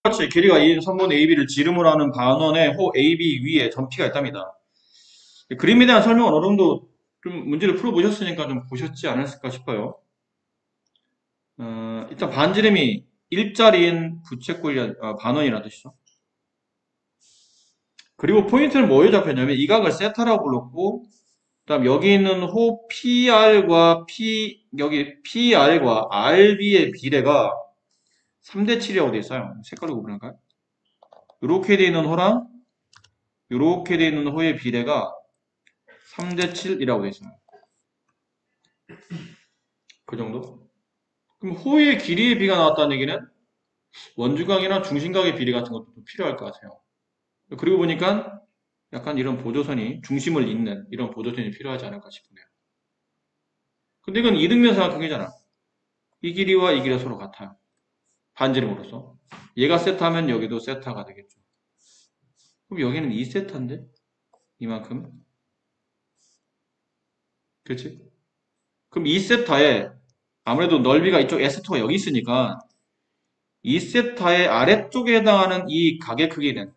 그렇지. 길이가 2인 선분 AB를 지름으로 하는 반원의 호 AB 위에 점피가 있답니다. 그림에 대한 설명은 어느 정도 좀 문제를 풀어보셨으니까 좀 보셨지 않았을까 싶어요. 일단 반지름이 일자리인 부채꼴이 반원이라는 뜻이죠. 그리고 포인트는 뭐에 잡혔냐면 이 각을 세타라고 불렀고, 그다음 여기 있는 호 여기 PR과 RB의 비례가 3대 7이라고 되어 있어요. 색깔로 구분할까요? 이렇게 되어 있는 호랑 이렇게 되어 있는 호의 비례가 3대 7이라고 되어 있어요. 그 정도? 그럼 호의 길이의 비가 나왔다는 얘기는 원주각이나 중심각의 비례 같은 것도 필요할 것 같아요. 그리고 보니까 약간 이런 보조선이 중심을 잇는 이런 보조선이 필요하지 않을까 싶네요. 근데 이건 이등변 삼각형이잖아. 이 길이와 이 길이가 서로 같아요. 반지름으로서. 얘가 세타면 여기도 세타가 되겠죠. 그럼 여기는 2세타인데? 이만큼. 그렇지? 그럼 2세타에 아무래도 넓이가 이쪽 S2가 여기 있으니까 2세타의 아래쪽에 해당하는 이 각의 크기는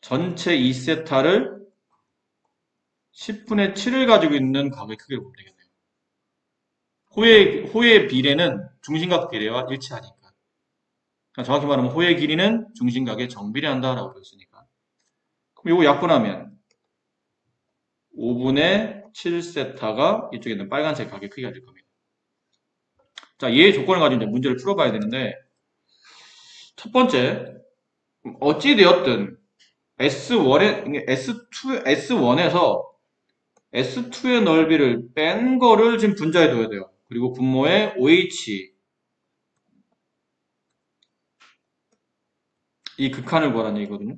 전체 2세타를 10분의 7을 가지고 있는 각의 크기를 보면 되겠네요. 호의 비례는 중심각 비례와 일치하니까. 그러니까 정확히 말하면 호의 길이는 중심각에 정비례한다라고 되어 있으니까. 그럼 이거 약분하면 5분의 7세타가 이쪽에 있는 빨간색 각의 크기가 될 겁니다. 자, 얘의 조건을 가지고 이제 문제를 풀어봐야 되는데, 첫 번째, 어찌되었든 S1에서 S2의 넓이를 뺀 거를 지금 분자해 둬야 돼요. 그리고 분모에 OH, 이 극한을 구하라는 얘기거든요.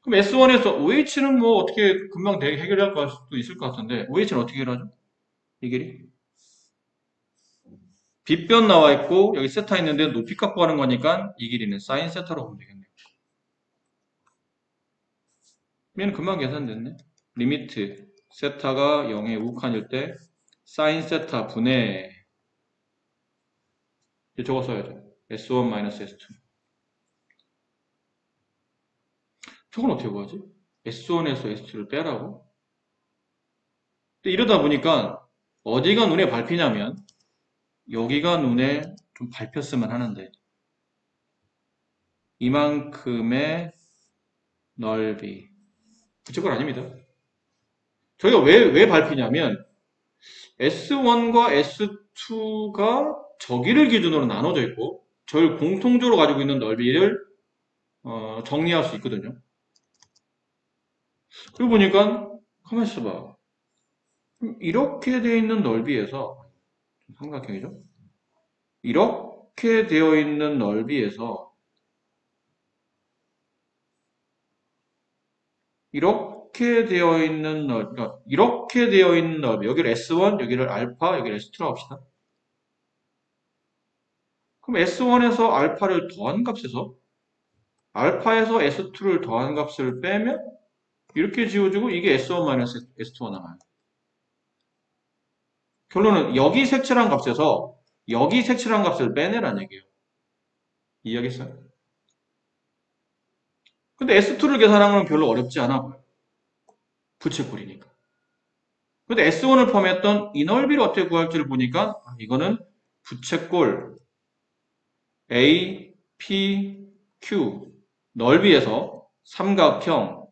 그럼 S1에서 OH는 뭐 어떻게 금방 해결할 수도 있을 것 같은데, OH는 어떻게 해결하죠? 이 길이? 빗변 나와 있고, 여기 세타 있는데 높이값 구하는 거니까 이 길이는 사인 세타로 보면 되겠네요. 얘는 금방 계산됐네. 리미트 세타가 0에 우칸일 때 사인 세타 분의 저거 써야죠. S1-S2. 저건 어떻게 구하지? S1에서 S2를 빼라고? 근데 이러다 보니까 어디가 눈에 밟히냐면 여기가 눈에 좀 밟혔으면 하는데 이만큼의 넓이. 그쪽은 아닙니다. 저희가 왜 밟히냐면 S1과 S2가 저기를 기준으로 나눠져 있고 저를 공통적으로 가지고 있는 넓이를 정리할 수 있거든요. 그리고 보니까 가만히 있어봐. 이렇게 되어 있는 넓이에서 삼각형이죠. 이렇게 되어 있는 넓이에서 이렇게 되어 있는 넓이, 그러니까 이렇게 되어 있는 넓이, 여기를 S1, 여기를 알파, 여기를 S2라고 합시다. 그럼 S1에서 알파를 더한 값에서 알파에서 S2를 더한 값을 빼면 이렇게 지워지고 이게 S1-S2가 남아요. 결론은 여기 색칠한 값에서 여기 색칠한 값을 빼내라는 얘기예요. 이해하겠어요? 근데 S2를 계산하는 건 별로 어렵지 않아 보여요. 부채꼴이니까. 근데 S1을 포함했던 이 넓이를 어떻게 구할지를 보니까 이거는 부채꼴 A, P, Q 넓이에서 삼각형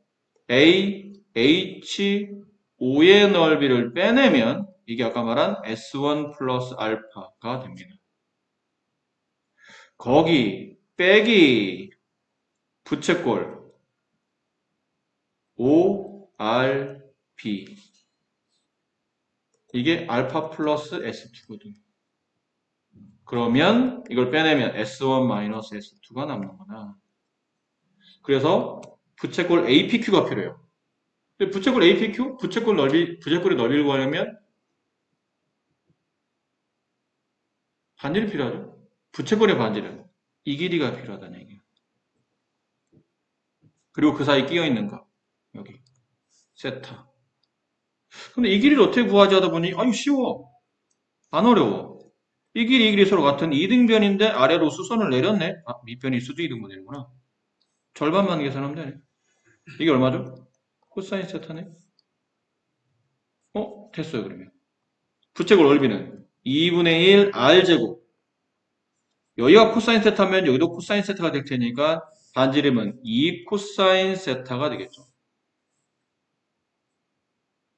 A, H, O의 넓이를 빼내면 이게 아까 말한 S1 플러스 알파가 됩니다. 거기 빼기 부채꼴 O, R, B 이게 알파 플러스 S2거든. 그러면 이걸 빼내면 S1-S2가 남는구나. 그래서 부채꼴 APQ가 필요해요. 근데 부채꼴 APQ? 부채꼴의 넓이를 구하려면 반지름이 필요하죠. 부채꼴의 반지름. 이 길이가 필요하다는 얘기예요. 그리고 그 사이 끼어 있는 거. 여기. 세타. 근데 이 길이를 어떻게 구하지 하다 보니, 아유, 쉬워. 안 어려워. 이 길이 서로 같은 이등변인데 아래로 수선을 내렸네. 아, 밑변이 수도 이등분 되는구나. 절반만 계산하면 되네. 이게 얼마죠? 코사인 세타네. 됐어요, 그러면. 부채꼴 넓이는 2분의 1 R제곱. 여기가 코사인 세타면 여기도 코사인 세타가 될 테니까 반지름은 2 코사인 세타가 되겠죠.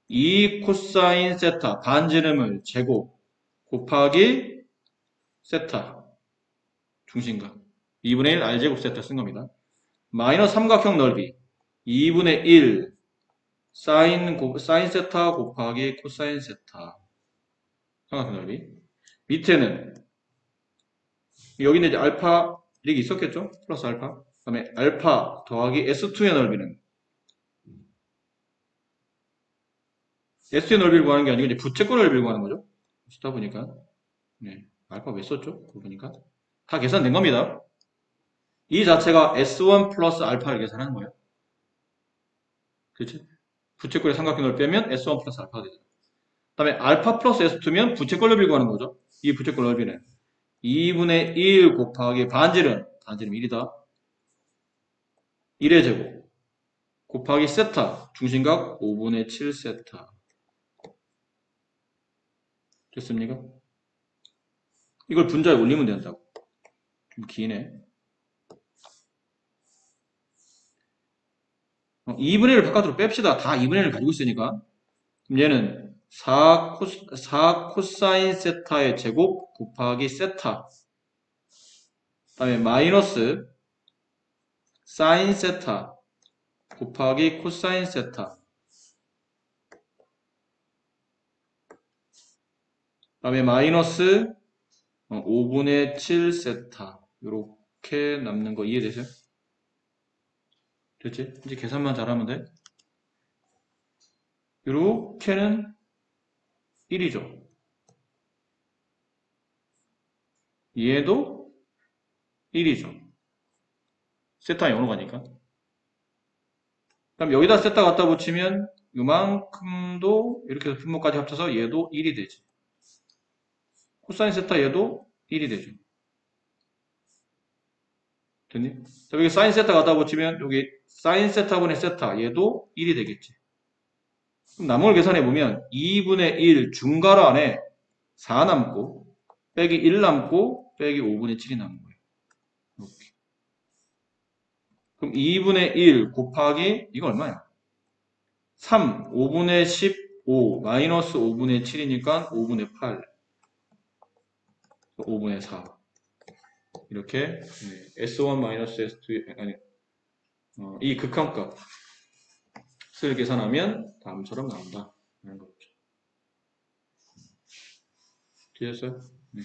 2 코사인 세타 반지름을 제곱 곱하기 세타 중심각 2분의 1 R제곱 세타 쓴 겁니다. 마이너스 삼각형 넓이 2분의 1 사인 세타 곱하기 코사인 세타 삼각형 넓이 밑에는 여기는 이제 알파 이렇게 있었겠죠? 플러스 알파 그 다음에 알파 더하기 S2의 넓이는 S의 넓이를 구하는 게 아니고 이제 부채꼴 넓이를 구하는 거죠. 쓰다 보니까 네, 알파 왜 썼죠? 그거 보니까 다 계산된 겁니다. 이 자체가 S1 플러스 알파를 계산하는 거예요. 그렇지? 부채꼴의 삼각형을 빼면 S1 플러스 알파가 되죠. 그 다음에 알파 플러스 S2면 부채꼴 넓이를 구하는 거죠. 이 부채꼴 넓이는 2분의 1 곱하기 반지름 1이다. 1의 제곱 곱하기 세타 중심각 5분의 7 세타 됐습니까? 이걸 분자에 올리면 된다고. 좀 기네. 2분의 1을 바깥으로 뺍시다. 다 2분의 1을 가지고 있으니까. 그럼 얘는 4 코사인 세타의 제곱 곱하기 세타. 그 다음에 마이너스 사인 세타 곱하기 코사인 세타. 그 다음에 마이너스 5분의 7 세타. 이렇게 남는 거 이해되세요? 됐지? 이제 계산만 잘하면 돼. 이렇게는 1이죠. 얘도 1이죠. 세타 0으로 가니까. 그럼 여기다 세타 갖다 붙이면 이만큼도 이렇게 해서 분모까지 합쳐서 얘도 1이 되지. 코사인 세타 얘도 1이 되죠. 됐니? 자, 여기 사인 세타 갖다 붙이면 여기 사인 세타분의 세타 얘도 1이 되겠지. 그럼 남은 걸 계산해 보면 2분의 1 중괄호 안에 4 남고 빼기 1 남고 빼기 5분의 7이 남은 거예요. 이렇게. 그럼 2분의 1 곱하기 이거 얼마야? 3, 5분의 15 마이너스 5분의 7이니까 5분의 8 5분의 4 이렇게 S1 마이너스 S2 아니 이 극한값을 계산하면 다음처럼 나온다 라는 거죠. 되셨어요? 네.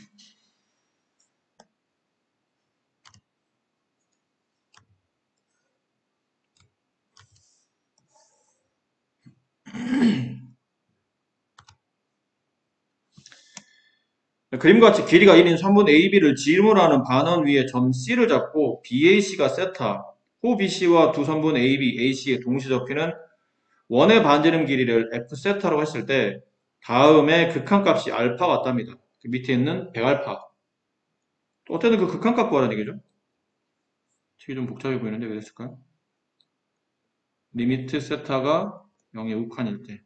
그림과 같이 길이가 1인 선분 AB를 지름으로 반원 위에 점 C를 잡고 BAC가 세타, 호 BC와 두 선분 AB, AC의 동시 접히는 원의 반지름 길이를 F 세타라고 했을 때 다음에 극한값이 알파 같답니다. 그 밑에 있는 100알파. 어쨌든 그 극한값 구하라는 얘기죠. 되게 좀 복잡해 보이는데 왜 그랬을까요? 리미트 세타가 0의 우칸일 때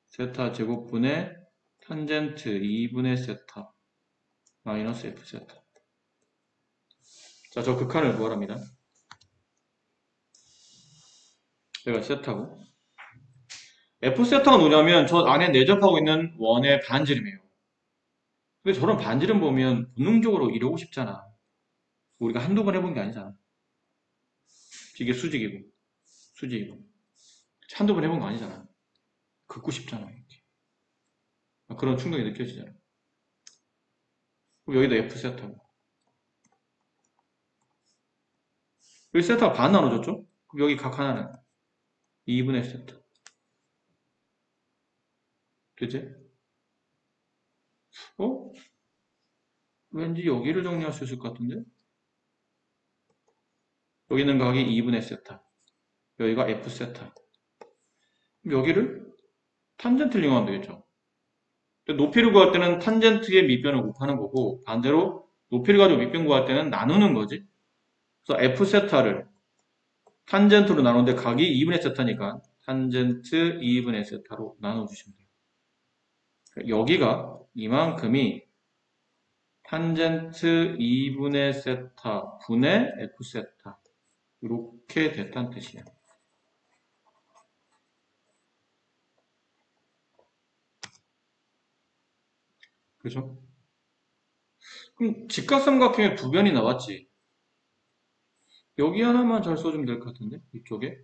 세타 제곱분의 탄젠트 2분의 세타 마이너스 F 세타. 자, 저 극한을 구하랍니다. 여기가 세타고 F 세타가 뭐냐면 저 안에 내접하고 있는 원의 반지름이에요. 근데 저런 반지름 보면 본능적으로 이러고 싶잖아. 우리가 한두 번 해본 게 아니잖아. 이게 수직이고 수직이고 한두 번 해본 거 아니잖아. 긋고 싶잖아. 이렇게. 그런 충동이 느껴지잖아. 그럼 여기다 F 세타고 여기 세타가 반 나눠졌죠? 그럼 여기 각 하나는 2분의 세타. 그치? 왠지 여기를 정리할 수 있을 것 같은데? 여기는 각이 2분의 세타. 여기가 F 세타. 여기를 탄젠트를 이용하면 되겠죠? 근데 높이를 구할 때는 탄젠트의 밑변을 곱하는 거고, 반대로 높이를 가지고 밑변 구할 때는 나누는 거지. 그래서 f 세타를 탄젠트로 나누는데 각이 2분의 세타니까 탄젠트 2분의 세타로 나눠주시면 돼요. 여기가 이만큼이 탄젠트 2분의 세타 분의 f 세타 이렇게 됐다는 뜻이에요. 그죠? 그럼 직각삼각형의 두 변이 나왔지. 여기 하나만 잘 써주면 될 것 같은데 이쪽에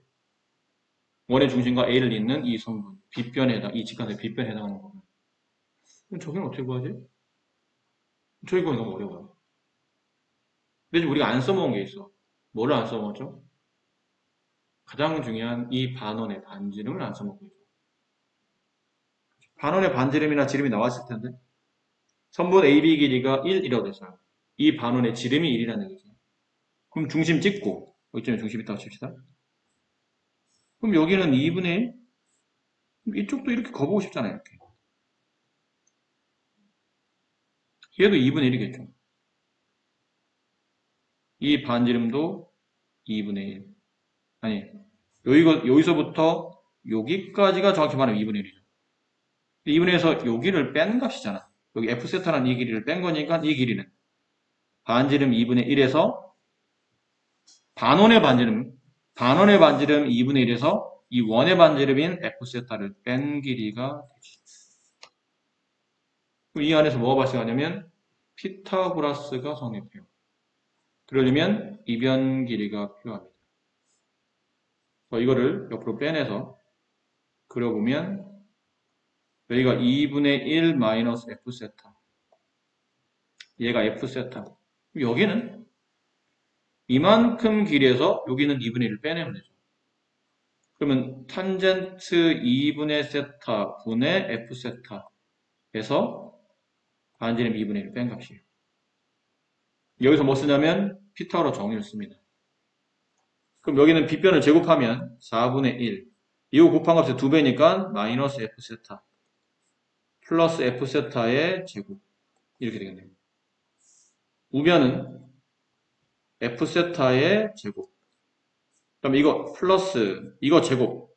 원의 중심과 A를 잇는 이 성분 빗변에 이 직각의 빗변에 해당하는 거면 그럼 저기는 어떻게 구하지? 저기 구하기 너무 어려워요. 근데 지금 우리가 안 써먹은 게 있어. 뭐를 안 써먹었죠? 가장 중요한 이 반원의 반지름을 안 써먹고 있죠. 반원의 반지름이나 지름이 나왔을 텐데 선분 AB 길이가 1이라고 됐어요. 이 반원의 지름이 1이라는 얘기죠. 그럼 중심 찍고 여기쯤에 중심 있다고 칩시다. 그럼 여기는 2분의 1? 이쪽도 이렇게 거보고 싶잖아요. 이렇게. 얘도 2분의 1이겠죠. 이 반지름도 2분의 1. 아니, 여기서부터 여기까지가 정확히 말하면 2분의 1이죠. 2분의 1에서 여기를 뺀 값이잖아. 여기 F세타라는 이 길이를 뺀 거니까 이 길이는 반지름 2분의 1에서 반원의 반지름 2분의 1에서 이 원의 반지름인 F세타를 뺀 길이가 되지. 그럼 이 안에서 뭐가 발생하냐면 피타고라스가 성립해요. 그러려면 이변 길이가 필요합니다. 이거를 옆으로 빼내서 그려보면 여기가 2분의 1 마이너스 F세타 얘가 F세타 여기는 이만큼 길이에서 여기는 2분의 1을 빼내면 되죠. 그러면 탄젠트 2분의 세타 분의 F세타에서 반지름 2분의 1을 뺀 값이에요. 여기서 뭐 쓰냐면 피타고라 정의를 씁니다. 그럼 여기는 빗변을 제곱하면 4분의 1 이거 곱한 값이 2배니까 마이너스 F세타 플러스 F세타의 제곱 이렇게 되겠네요. 우변은 F세타의 제곱 그럼 이거 플러스 이거 제곱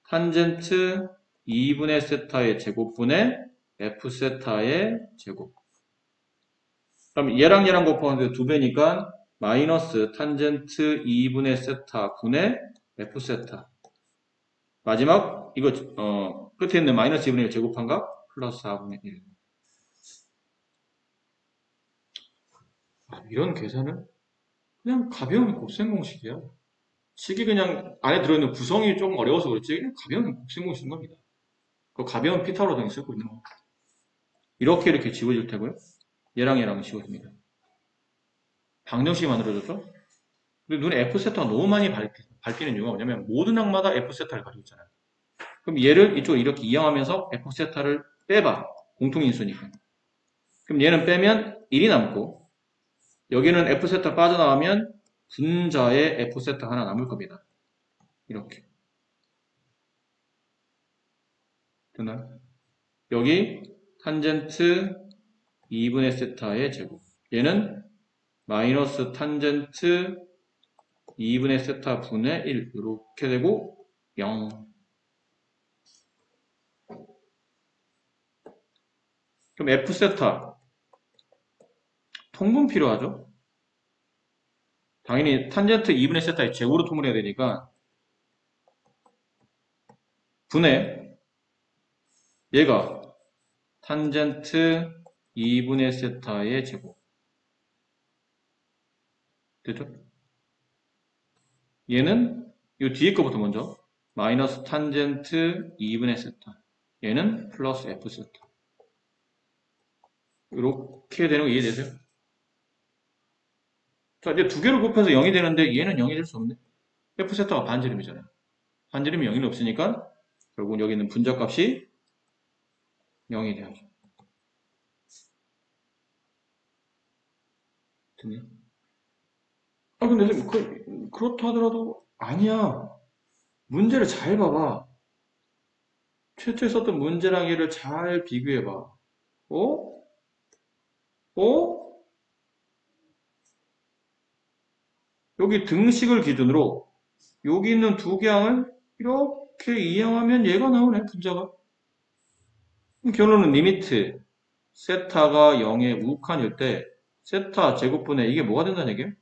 탄젠트 2분의 세타의 제곱분의 F세타의 제곱 그럼 얘랑 얘랑 곱하면 2배니까 마이너스 탄젠트 2분의 세타 분의 F세타 마지막 이거 끝에 있는 마이너스 2분의 1 제곱한 값 플러스 4분의 1 이런 계산은 그냥 가벼운 곱셈 공식이야. 식이 그냥 안에 들어있는 구성이 조금 어려워서 그렇지 그냥 가벼운 곱셈 공식인 겁니다. 그 가벼운 피타고라 정의 쓰고 있는 거. 이렇게 지워질 테고요. 얘랑 얘랑 지워집니다. 방정식이 만들어졌죠? 근데 눈에 F세타가 너무 많이 밟히는 이유가 뭐냐면 모든 항마다 F세타를 가지고 있잖아요. 그럼 얘를 이쪽으로 이렇게 이항하면서 F세타를 빼봐. 공통인수니까. 그럼 얘는 빼면 1이 남고 여기는 F세타 빠져나가면 분자에 F세타 하나 남을 겁니다. 이렇게. 됐나요? 여기 탄젠트 2분의 세타의 제곱. 얘는 마이너스 탄젠트 2분의 세타 분의 1 이렇게 되고 0. 그럼 F세타 통분 필요하죠? 당연히 탄젠트 2분의 세타의 제곱으로 통분해야 되니까 분의 얘가 탄젠트 2분의 세타의 제곱 됐죠? 얘는 이 뒤에 거부터 먼저 마이너스 탄젠트 2분의 세타 얘는 플러스 F세타 이렇게 되는 거 이해되세요? 자 이제 두 개를 곱해서 0이 되는데 얘는 0이 될 수 없네 F세타가 반지름이잖아요 반지름이 0이 없으니까 결국은 여기 있는 분자값이 0이 돼야죠 됐니? 근데 선생님 그렇다 하더라도 아니야 문제를 잘 봐봐 최초에 썼던 문제랑 얘를 잘 비교해봐. 어? 어? 여기 등식을 기준으로 여기 있는 두 개항을 이렇게 이용하면 얘가 나오네, 분자가. 그럼 결론은 리미트 세타가 0에 우칸일 때 세타 제곱분의 이게 뭐가 된다는 얘기예요?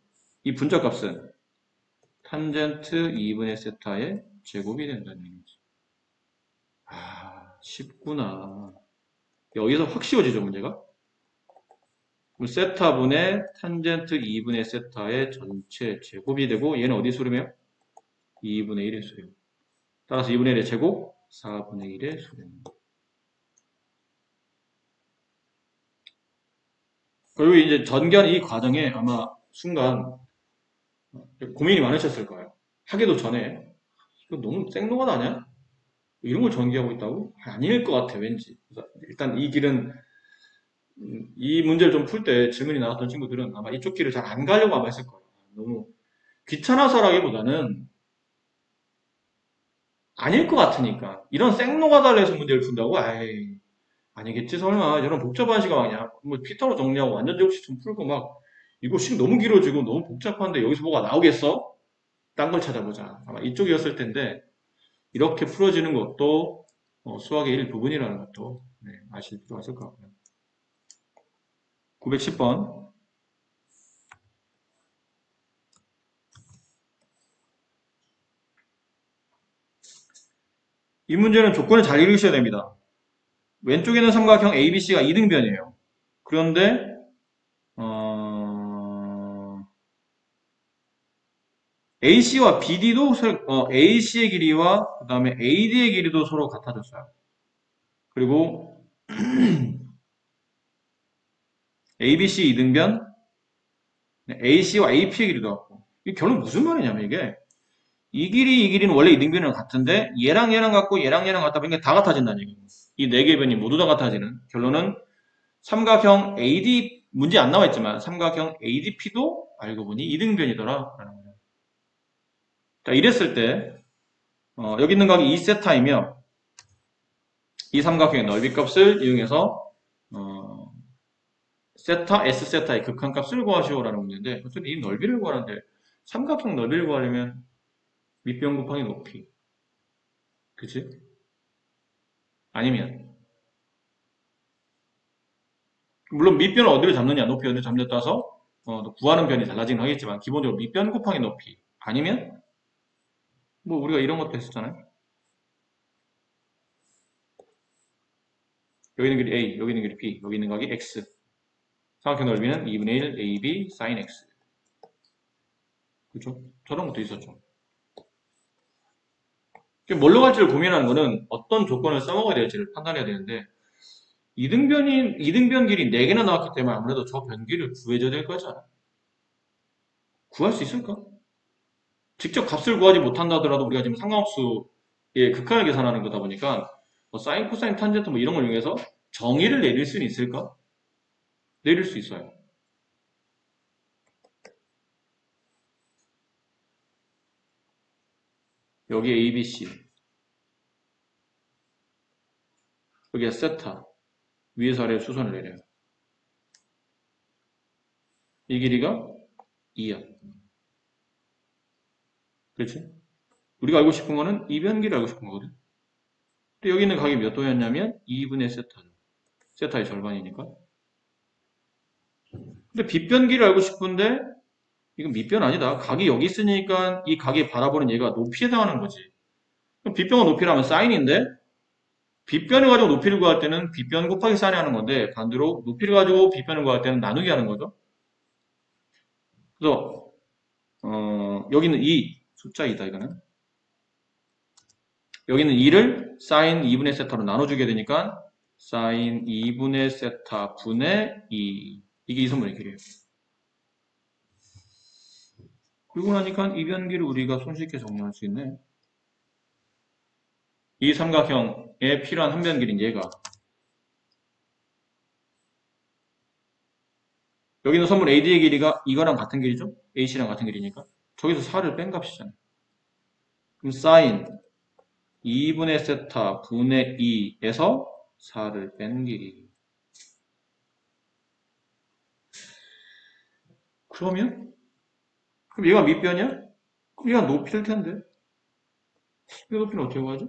이 분자값은 탄젠트 2분의 세타의 제곱이 된다는 얘기지. 아, 쉽구나. 여기서 확 쉬워지죠, 문제가? 그럼 세타분의 탄젠트 2분의 세타의 전체 제곱이 되고 얘는 어디 수렴해요? 2분의 1의 수렴. 따라서 2분의 1의 제곱 4분의 1의 수렴. 그리고 이제 전개하는 이 과정에 아마 순간 고민이 많으셨을 거예요. 하기도 전에 이거 너무 생노가 나냐? 이런 걸 전개하고 있다고? 아닐 것 같아, 왠지. 그래서 일단 이 길은 이 문제를 좀 풀 때 질문이 나왔던 친구들은 아마 이쪽 길을 잘 안 가려고 아마 했을 거예요. 너무 귀찮아서라기보다는 아닐 것 같으니까. 이런 생노가다를 해서 문제를 푼다고? 아이, 아니겠지, 설마. 이런 복잡한 시간 아니야. 뭐, 피터로 정리하고 완전 제곱식 풀고 막, 이거 식 너무 길어지고 너무 복잡한데 여기서 뭐가 나오겠어? 딴 걸 찾아보자. 아마 이쪽이었을 텐데, 이렇게 풀어지는 것도 수학의 일부분이라는 것도 아실 필요가 있을 것 같고요. 910번. 이 문제는 조건을 잘 읽으셔야 됩니다. 왼쪽에는 삼각형 ABC가 이등변이에요. 그런데 AC와 BD도 AC의 길이와 그 다음에 AD의 길이도 서로 같아졌어요. 그리고 ABC 이등변, AC와 AP의 길이도 같고. 이 결론 무슨 말이냐면 이게 이 길이 이 길이는 원래 이등변이랑 같은데 얘랑 얘랑 같고 얘랑 얘랑 같다 보니까 다 같아진다는 얘기예요. 이 네 개의 변이 모두 다 같아지는 결론은 삼각형 AD 문제 안 나와 있지만 삼각형 ADP도 알고 보니 이등변이더라 라는 거예요. 자, 이랬을 때 여기 있는 각이 2세타이며 이 삼각형의 넓이 값을 이용해서 세타, S세타의 극한값을 구하시오라는 문제인데 어쨌든 이 넓이를 구하는데 삼각형 넓이를 구하려면 밑변 곱하기 높이 그치? 아니면 물론 밑변을 어디로 잡느냐 높이 어디로 잡느냐에 따라서 구하는 변이 달라지긴 하겠지만 기본적으로 밑변 곱하기 높이 아니면 뭐 우리가 이런 것도 했었잖아요. 여기 있는 길이 A, 여기 있는 길이 B, 여기 있는 각이 X. 삼각형 넓이는 2분의 1 AB sin X. 그렇죠? 저런 것도 있었죠. 뭘로 갈지를 고민하는 거는 어떤 조건을 써먹어야 될지를 판단해야 되는데 이등변 길이 4개나 나왔기 때문에 아무래도 저 변기를 구해줘야 될 거잖아. 구할 수 있을까? 직접 값을 구하지 못한다 하더라도 우리가 지금 상관함수의 극한을 계산하는 거다 보니까 뭐 사인, 코사인, 탄젠트 뭐 이런 걸 이용해서 정의를 내릴 수는 있을까? 내릴 수 있어요. 여기 ABC, 여기가 세타, 위에서 아래로 수선을 내려요. 이 길이가 2야. 그렇지? 우리가 알고 싶은 거는 이변기를 알고 싶은 거거든. 근데 여기 있는 각이 몇 도였냐면 2분의 세타죠. 세타의 절반이니까. 근데 빗변기를 알고 싶은데 이건 밑변 아니다. 각이 여기 있으니까 이 각이 바라보는 얘가 높이에 해당하는 거지. 그럼 빗변과 높이라면 사인인데 빗변을 가지고 높이를 구할 때는 빗변 곱하기 사인이 하는 건데 반대로 높이를 가지고 빗변을 구할 때는 나누기 하는 거죠. 그래서 여기는 2 숫자 2다 이거는. 여기는 2를 사인 2분의 세타로 나눠주게 되니까 사인 2분의 세타 분의 2 이게 이선분의 길이에요. 그리고 나니까 이 변기를 우리가 손쉽게 정리할 수 있네. 이 삼각형에 필요한 한 변길인 얘가 여기는 선분 AD의 길이가 이거랑 같은 길이죠? AC랑 같은 길이니까 저기서 4를 뺀 값이잖아요. 그럼 사인 2분의 세타 분의 2에서 4를 뺀 길이. 그러면? 그럼 얘가 밑변이야? 그럼 얘가 높이일 텐데. 이 높이는 어떻게 구하지?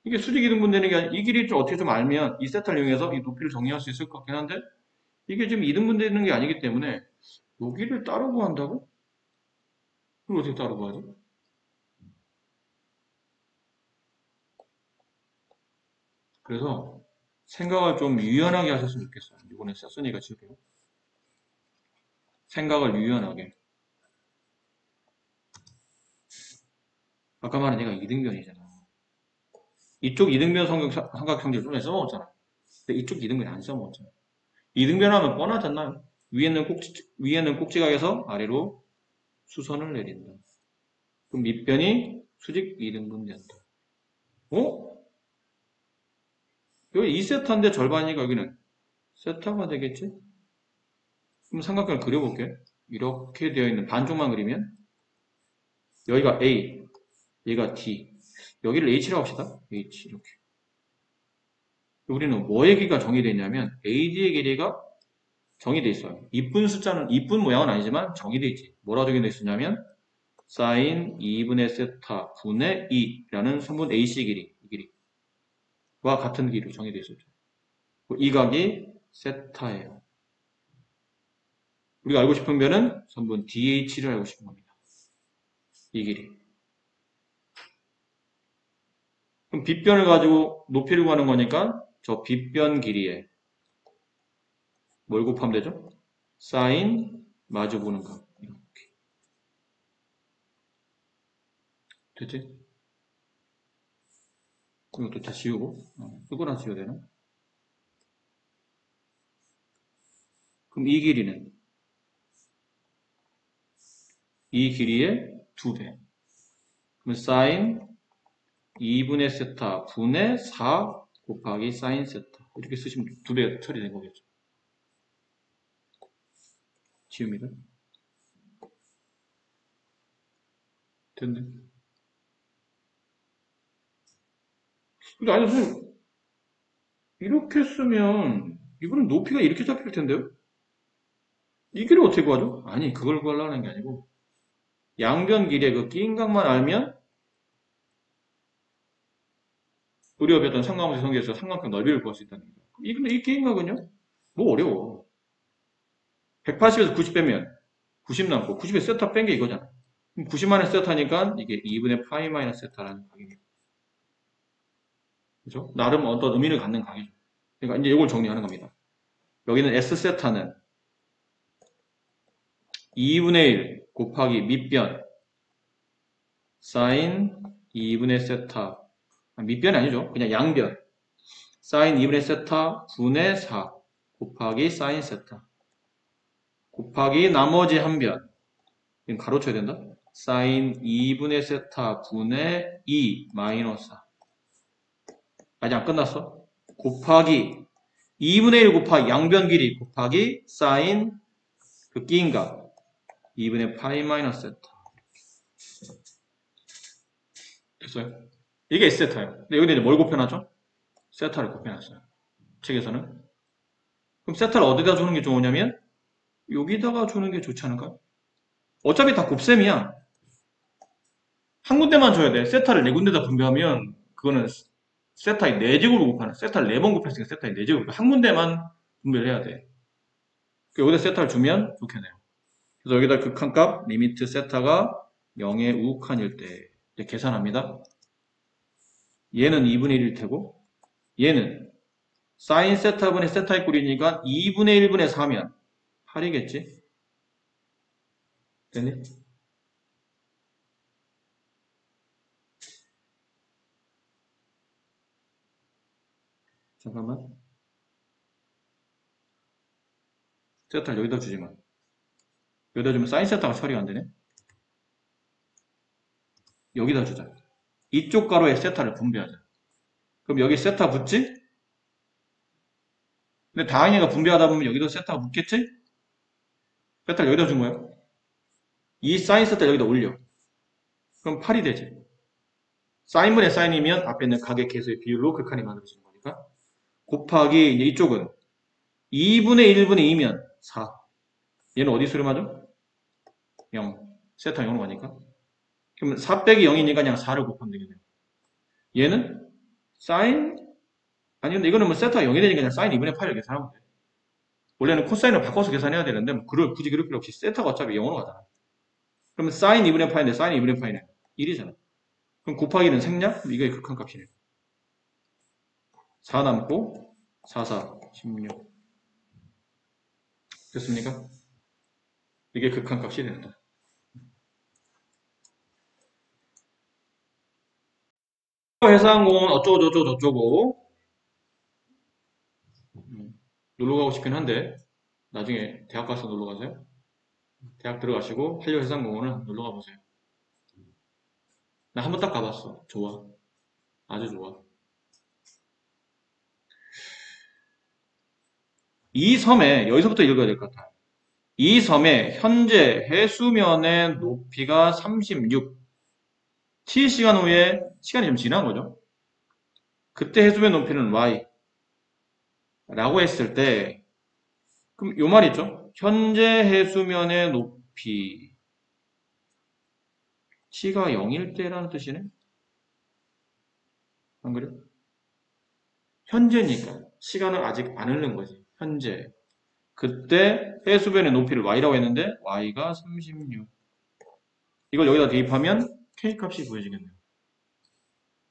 이게 수직 이등분 되는 게 아니라 이 길이 좀 어떻게 좀 알면 이 세타를 이용해서 이 높이를 정리할 수 있을 것 같긴 한데 이게 지금 이등분 되는 게 아니기 때문에 여기를 따로 구한다고? 그걸 어떻게 따로 구하지? 그래서 생각을 좀 유연하게 하셨으면 좋겠어요. 이번에 썼으니까 지울게요. 생각을 유연하게. 아까 말한 얘가 이등변이잖아. 이쪽 이등변 삼각형제를 좀 써먹었잖아. 근데 이쪽 이등변이 안 써먹었잖아. 이등변하면 뻔하잖아요. 위에는 꼭지각에서 아래로 수선을 내린다. 그럼 밑변이 수직 이등분 된다. 어? 여기 2세타인데 절반이니까 여기는 세타가 되겠지? 그럼 삼각형을 그려볼게. 이렇게 되어 있는 반쪽만 그리면 여기가 A, 얘가 D. 여기를 H라고 합시다. H 이렇게. 우리는 뭐의 길이가 정의되어 있냐면 AD의 길이가 정의되어 있어요. 이쁜 숫자는 이쁜 모양은 아니지만 정의되어 있지. 뭐라 정의되어 있었냐면 sin 2분의 세타 분의 2라는 선분 AC 길이, 이 길이와 같은 길이로 정의되어 있었죠. 이 각이 세타예요. 우리가 알고 싶은 변은 선분 DH를 알고 싶은 겁니다. 이 길이. 그럼 빗변을 가지고 높이를 구하는 거니까 저 빗변 길이에 뭘 곱하면 되죠? 사인 마주보는 각. 이렇게. 됐지? 이것도 다 지우고 이거랑 지워야 되나? 그럼 이 길이는 이 길이의 2배. 그럼 사인 2분의 세타 분의 4 곱하기 사인 세타. 이렇게 쓰시면 2배 처리된 거겠죠. 지웁니다. 됐네. 근데 아니, 선생님, 이렇게 쓰면 이거는 높이가 이렇게 잡힐 텐데요? 이 길을 어떻게 구하죠? 아니, 그걸 구하려는 게 아니고 양변 길이의 그 끼인 각만 알면 우리가 배웠던 삼각함수 성계에서 삼각형 넓이를 구할 수 있다는 거죠. 근데 이 끼인 각은요? 뭐 어려워. 180에서 90 빼면 90 남고 90에 세타 뺀 게 이거잖아. 그럼 90 마이너스 세타니까 이게 2분의 파이 마이너스 세타라는 각입니다. 그죠? 나름 어떤 의미를 갖는 각이죠. 그러니까 이제 이걸 정리하는 겁니다. 여기는 S 세타는 2분의 1 곱하기 밑변 사인 2분의 세타 밑변이 아니죠. 그냥 양변 사인 2분의 세타 분의 4 곱하기 사인 세타 곱하기 나머지 한 변 이건 가로쳐야 된다. 사인 2분의 세타 분의 2 마이너스 4 아직 안 끝났어. 곱하기 2분의 1 곱하기 양변 길이 곱하기 사인 그 끼인 각 2분의 파이 마이너스 세타 됐어요? 이게 S세타예요. 근데 여기다 이제 뭘 곱해놨죠? 세타를 곱해놨어요. 책에서는. 그럼 세타를 어디다 주는 게 좋으냐면 여기다가 주는 게 좋지 않을까요? 어차피 다 곱셈이야. 한 군데만 줘야 돼. 세타를 네 군데다 분배하면 그거는 세타의 4제곱을 곱하는 세타를 4번 곱했으니까 세타의 4제곱 한 군데만 분배를 해야 돼. 여기다 세타를 주면 좋게 돼요. 그래서 여기다 극한값 리미트 세타가 0에 우극한일 때 계산합니다. 얘는 2분의 1일 테고 얘는 사인 세타분의 세타의 꼴이니까 2분의 1분의 4면 8이겠지? 됐니? 잠깐만. 세타를 여기다 주지만 여기다 주면 사인 세타가 처리가 안 되네? 여기다 주자. 이쪽 가로에 세타를 분배하자. 그럼 여기 세타 붙지? 근데 다행히가 분배하다 보면 여기도 세타가 붙겠지? 세타를 여기다 준 거예요. 이 사인 세타 여기다 올려. 그럼 8이 되지. 사인분의 사인이면 앞에 있는 각의 개수의 비율로 극한이 만들어지는 거니까. 곱하기 이제 이쪽은 2분의 1분의 2면 4. 얘는 어디 수렴하죠? 0. 세타 0으로 가니까. 그러면 4 빼기 0이니까 그냥 4를 곱하면 되겠네요. 얘는 사인 아니 근데 이거는 뭐 세타가 0이 되니까 그냥 사인 2분의 8을 계산하면 돼. 원래는 코사인을 바꿔서 계산해야 되는데 뭐 굳이 그럴 필요 없이 세타가 어차피 0으로 가잖아. 그러면 사인 2분의 파인데 사인 2분의 파이는 1이잖아. 그럼 곱하기는 생략? 이게 극한값이네. 4 남고 4, 4, 16. 됐습니까? 이게 극한값이 된다. 해상공은 어쩌고저쩌고 저쩌고 놀러 가고 싶긴 한데 나중에 대학 가서 놀러 가세요. 대학 들어가시고 한려해상공원을 놀러 가보세요. 나 한 번 딱 가봤어. 좋아. 아주 좋아. 이 섬에 여기서부터 읽어야 될 것 같아요. 이 섬의 현재 해수면의 높이가 36. T시간 후에 시간이 좀 지난 거죠. 그때 해수면 높이는 Y 라고 했을 때 그럼 요 말 있죠. 현재 해수면의 높이 T가 0일 때라는 뜻이네. 안 그래? 현재니까 시간을 아직 안 흐른 거지. 현재. 그때 해수면의 높이를 y라고 했는데 y가 36. 이걸 여기다 대입하면 k값이 구해지겠네요.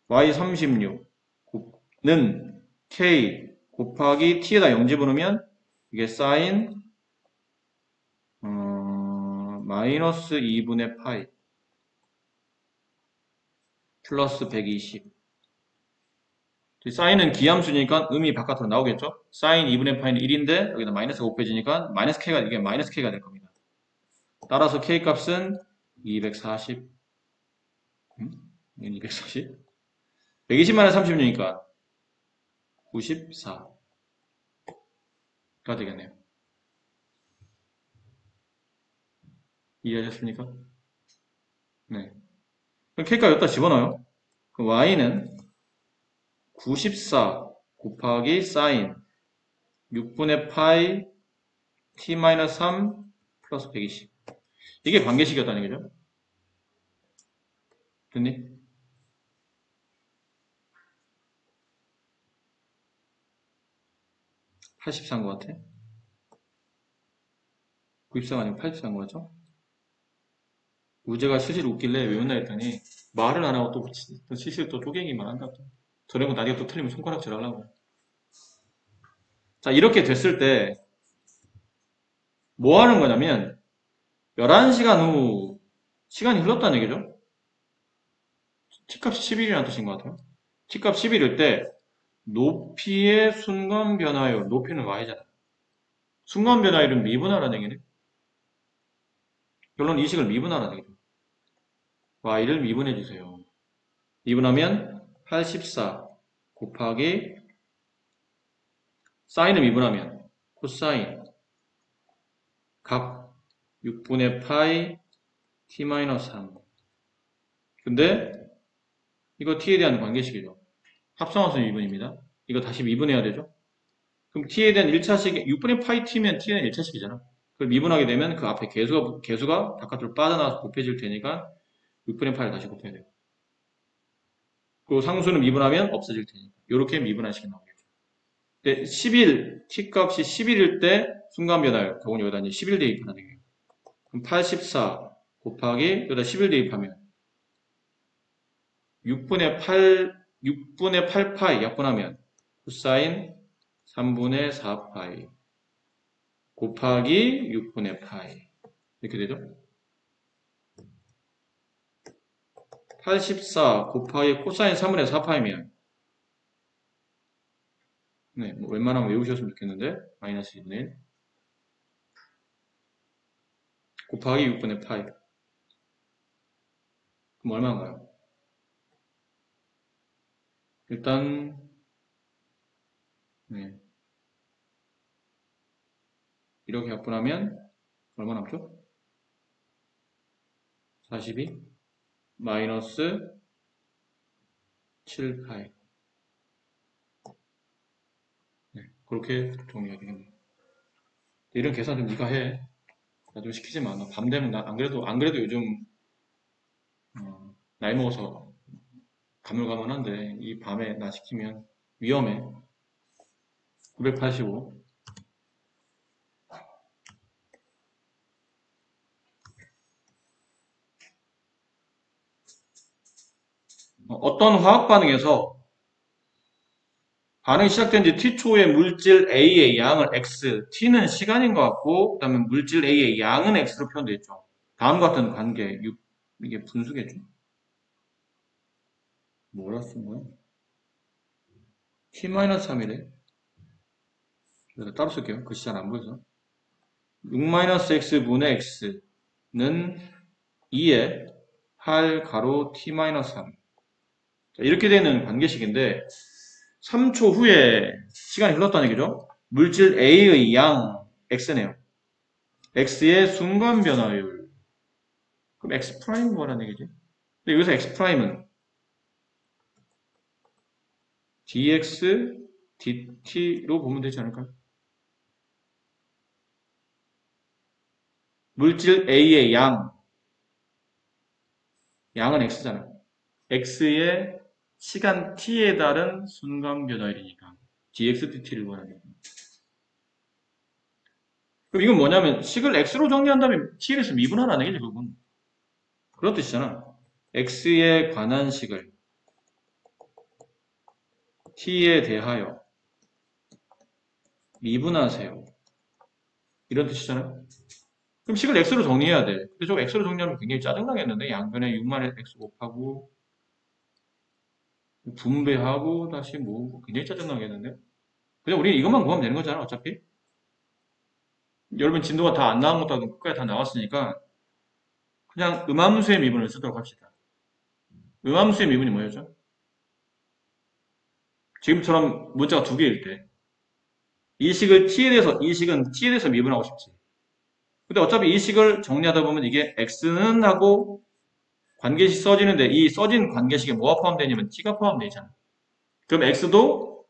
y 36는 k 곱하기 t에다 0 집어넣으면 이게 사인 마이너스 2분의 파이 플러스 120. 사인은 기함수니까 음이 바깥으로 나오겠죠? 사인 2분의 파이는 1인데 여기다 마이너스가 곱해지니까 마이너스 k가 이게 마이너스 k가 될 겁니다. 따라서 k 값은 240. 240? 120만에 36이니까 94가 되겠네요. 이해하셨습니까? 네. 그럼 k값 여기다 집어넣어요. 그럼 y는 94 곱하기 사인 6분의 파이 t-3 플러스 120. 이게 관계식이었다는 얘기죠. 됐니? 84인 것 같아. 94가 아니고 84인 것 같죠? 우재가 수시를 웃길래 외운다 했더니 말을 안 하고 또 시실 또 쪼개기만 한다. 저런 거 나중에 또 틀리면 손가락질 하려고. 자, 이렇게 됐을 때 뭐 하는 거냐면 11시간 후 시간이 흘렀다는 얘기죠. t값이 11이라는 뜻인 것 같아요. t값 11일 때 높이의 순간 변화율, 높이는 y잖아. 순간 변화율은 미분하라는 얘기네. 결론 이 식을 미분하라는 얘기죠. y를 미분해 주세요. 미분하면 84 곱하기 사인을 미분하면 코사인 각 6분의 파이 t-3. 근데 이거 t에 대한 관계식이죠. 합성함수 미분입니다. 이거 다시 미분해야 되죠. 그럼 t에 대한 1차식 6분의 파이 t면 t는 1차식이잖아. 그걸 미분하게 되면 그 앞에 개수가 바깥으로 빠져나와서 곱해질 테니까 6분의 파이를 다시 곱해야 돼요. 그리고 상수는 미분하면 없어질 테니까. 이렇게 미분한 식이 나오겠죠. 근데 11, t값이 11일 때 순간 변화율, 그건 여기다 이제 11 대입하는 얘기예요. 그럼 84 곱하기 여기다 11 대입하면 6분의 8파이 약분하면 코사인 3분의 4파이 곱하기 6분의 파이 이렇게 되죠? 84 곱하기 코사인 3분의 4파이면 네, 뭐 웬만하면 외우셨으면 좋겠는데 마이너스 2분의 1 곱하기 6분의 파이 그럼 얼마인가요? 일단 네, 이렇게 약분하면 얼마 남죠? 42? 마이너스 7파이. 네, 그렇게 정리가 되겠네요. 이런 계산 좀 네가 해. 나 좀 시키지 마. 나 밤 되면 안 그래도 요즘 나이 먹어서 가물가물한데 이 밤에 나 시키면 위험해. 985. 어떤 화학 반응에서 반응이 시작된 지 t초에 물질 A의 양을 x, t는 시간인 것 같고, 그 다음에 물질 A의 양은 x로 표현되어 있죠. 다음과 같은 관계, 이게 분수겠죠. 뭐라 쓴 거야? t-3이래. 그래서 따로 쓸게요. 글씨 잘 안 보여서. 6-x분의 x는 2의 8 가로 t-3. 이렇게 되는 관계식인데, 3초 후에 시간이 흘렀다는 얘기죠. 물질 A의 양, x네요. x의 순간 변화율. 그럼 x 프라임 뭐라는 얘기지? 근데 여기서 x 프라임은 dx dt로 보면 되지 않을까요? 물질 A의 양은 x잖아요. x의 시간 t에 따른 순간 변화율이니까 dx dt를 구하는 거예요. 그럼 이건 뭐냐면 식을 x로 정리한다면 t에 대해서 미분하라는 얘기죠, 그건. 그런 뜻이잖아. x에 관한 식을 t에 대하여 미분하세요. 이런 뜻이잖아요. 그럼 식을 x로 정리해야 돼. 근데 저거 x로 정리하면 굉장히 짜증나겠는데? 양변에 6만의 x 곱하고 분배하고 다시 뭐 굉장히 짜증나겠는데? 그냥 우리 이것만 구하면 되는 거잖아, 어차피. 여러분 진도가 다 안 나온 것도 끝까지 다 나왔으니까 그냥 음함수의 미분을 쓰도록 합시다. 음함수의 미분이 뭐였죠? 지금처럼 문자가 두 개일 때 이 식은 t에 대해서 미분하고 싶지. 근데 어차피 이 식을 정리하다 보면 이게 x는 하고 관계식 써지는데 이 써진 관계식에 뭐가 포함되냐면 t가 포함되어 있잖아. 그럼 x도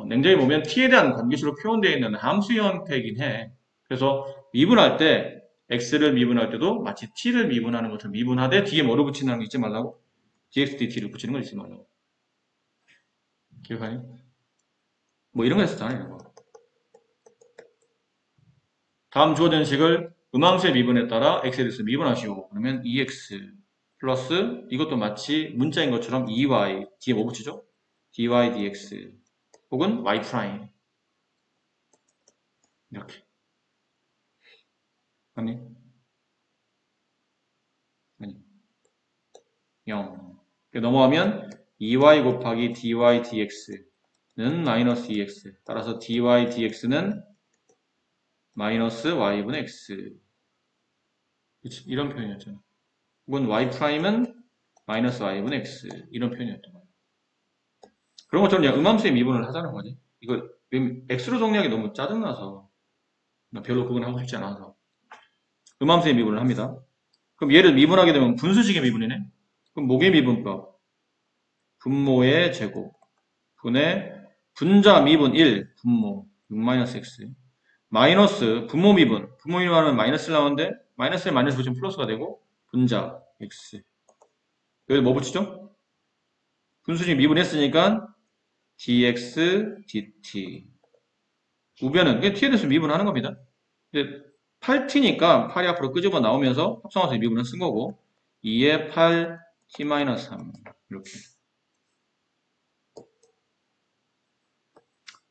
냉정히 보면 t에 대한 관계식으로 표현되어 있는 함수 형태이긴 해. 그래서 미분할 때 x를 미분할 때도 마치 t를 미분하는 것처럼 미분하되 뒤에 뭐를 붙이는 거 잊지 말라고. dx dt를 붙이는 걸 잊지 말라고. 기억하니? 뭐 이런 거 했었잖아요. 이런 거. 다음 주어진 식을 음함수의 미분에 따라 x에 대해서 미분하시오. 그러면 2x 플러스 이것도 마치 문자인 것처럼 2y 뒤에 뭐 붙이죠? dy dx 혹은 y 프라임 이렇게. 아니? 아니. 0. 넘어가면 2y 곱하기 dy dx는 마이너스 2x. 따라서 dy dx는 마이너스 y분의 x. 그치? 이런 표현이었잖아. 혹은 y 프라임은 마이너스 y분의 x. 이런 표현이었던 거야. 그런 것처럼 그냥 음함수의 미분을 하자는 거지. 이거 x로 정리하기 너무 짜증나서 나 별로 그건 하고 싶지 않아서 음함수의 미분을 합니다. 그럼 얘를 미분하게 되면 분수식의 미분이네. 그럼 목의 미분법 분모의 제곱 분의 분자 미분 1 분모 6-x 마이너스 분모 미분하면 마이너스를 나오는데 마이너스에 마이너스 붙이면 플러스가 되고 분자 x 여기 뭐 붙이죠? 분수식 미분했으니까 dx dt 우변은 t에 대해서 미분하는 겁니다. 근데 8t니까 8이 앞으로 끄집어 나오면서 합성해서 미분을 쓴 거고 2의 8t-3 이렇게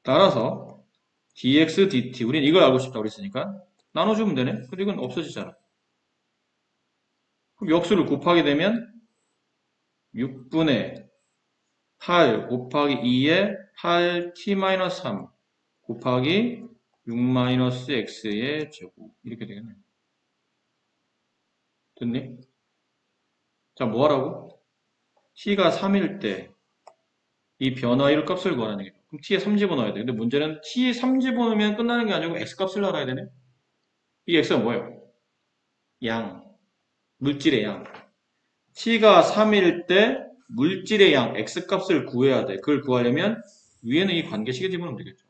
따라서 dx dt 우린 이걸 알고 싶다고 그랬으니까 나눠주면 되네. 근데 이건 없어지잖아. 그럼 역수를 곱하게 되면 6분의 8 곱하기 2의 8t-3 곱하기 6-x의 제곱 이렇게 되겠네. 됐니? 자, 뭐 하라고? t가 3일 때 이 변화율 값을 구하는 얘기죠. 그럼 t에 3 집어넣어야 돼. 근데 문제는 t에 3 집어넣으면 끝나는 게 아니고 x 값을 알아야 되네. 이 x가 뭐예요? 양. 물질의 양. t가 3일 때 물질의 양 x값을 구해야 돼. 그걸 구하려면 위에는 이 관계식에 집어넣으면 되겠죠.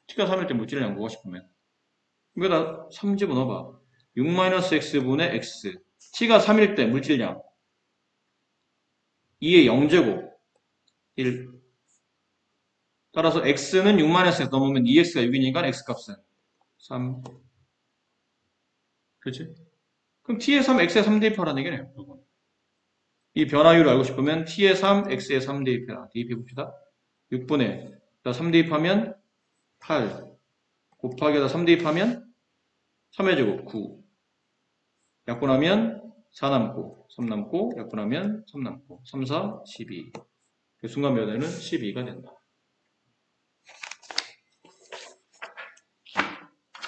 t가 3일 때 물질의 양 구하고 싶으면 여기다 3 집어넣어봐. 6-x분의 x. t가 3일 때 물질량 2의 0제곱 1. 따라서 x는 6-x 넘으면 2x가 6이니까 x값은 3. 그렇지? 그럼 t의 3, x의 3 대입하라는 얘기네요. 이 변화율을 알고 싶으면 t의 3, x의 3 대입해라. 대입해봅시다. 6분의 3 대입하면 8 곱하기에다 3 대입하면 3의 제곱 9 약분하면 4 남고 3 남고 약분하면 3 남고 3, 4, 12 그 순간 변화는 12가 된다.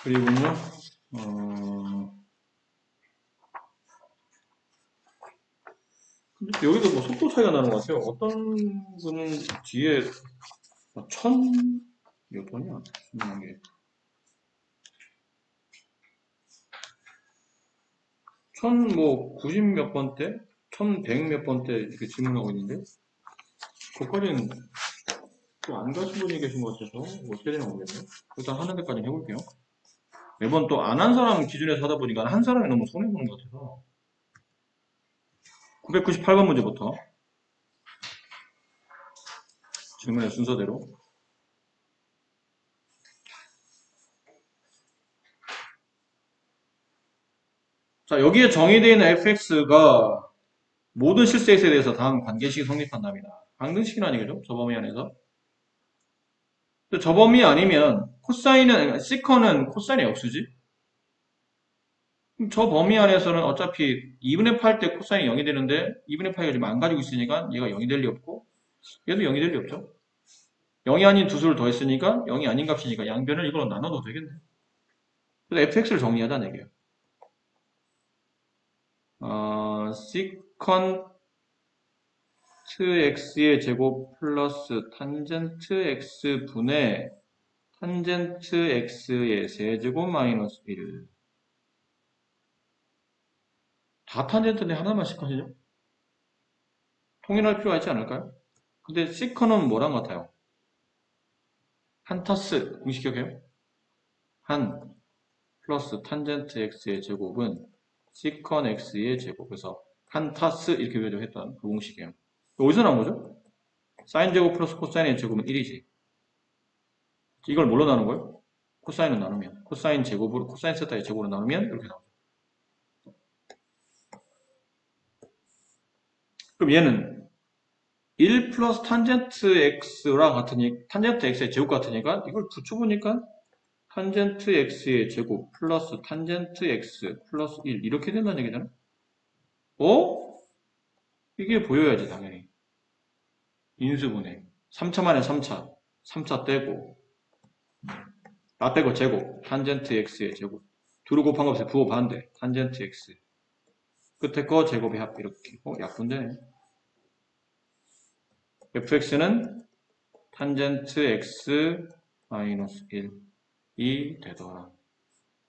그리고요 여기도 뭐 속도 차이가 나는 것 같아요. 어떤 분은 뒤에 1000 몇 번이야? 중요한 게 1000 뭐 90 몇 번대? 1100 몇 번대 이렇게 질문하고 있는데 그거까지는 또 안 가신 분이 계신 것 같아서 어떻게 되나 모르겠네요. 일단 하는 데까지 해볼게요. 매번 또 안 한 사람 기준에서 하다 보니까 한 사람이 너무 손해보는 것 같아서 998번 문제부터 질문의 순서대로 자 여기에 정의되어 있는 fx가 모든 실수 x에 대해서 다음 관계식이 성립한답니다. 방등식은 아니겠죠? 저 범위 안에서 저 범위 아니면 코사인은 시커는 코사인이 없으지? 그럼 저 범위 안에서는 어차피 2분의 8 때 코사인이 0이 되는데 2분의 8이 지금 안 가지고 있으니까 얘가 0이 될 리 없고 얘도 0이 될 리 없죠. 0이 아닌 두 수를 더했으니까 0이 아닌 값이니까 양변을 이걸로 나눠도 되겠네. 그래서 fx를 정리하자는 얘기예요. 시컨트 x의 제곱 플러스 탄젠트 x분의 탄젠트 x의 세제곱 마이너스 1. 다 탄젠트인데 하나만 시컨이죠? 통일할 필요가 있지 않을까요? 근데 시컨은 뭐랑 같아요? 한타스 공식 기억해요? 한 플러스 탄젠트 x의 제곱은 시컨 x의 제곱. 그래서 한타스 이렇게 외워했던 그 공식이에요. 어디서 나온 거죠? 사인 제곱 플러스 코사인의 제곱은 1이지. 이걸 뭘로 나눈 거예요? 코사인을 나누면. 코사인 제곱으로, 코사인 세타의 제곱으로 나누면 이렇게 나오죠. 그럼 얘는 1 플러스 탄젠트 x랑 같으니, 탄젠트 x의 제곱 같으니까 이걸 붙여보니까 탄젠트 x의 제곱 플러스 탄젠트 x 플러스 1 이렇게 된다는 얘기잖아. 어? 이게 보여야지 당연히. 인수분해. 3차 만에 3차. 3차 떼고 나 빼고 제곱. 탄젠트 x의 제곱. 두루 곱한 값에 부호 반대. 탄젠트 x. 끝에 거 제곱의 합 이렇게. 약분되네. fx는 탄젠트 x 마이너스 1이 되더라.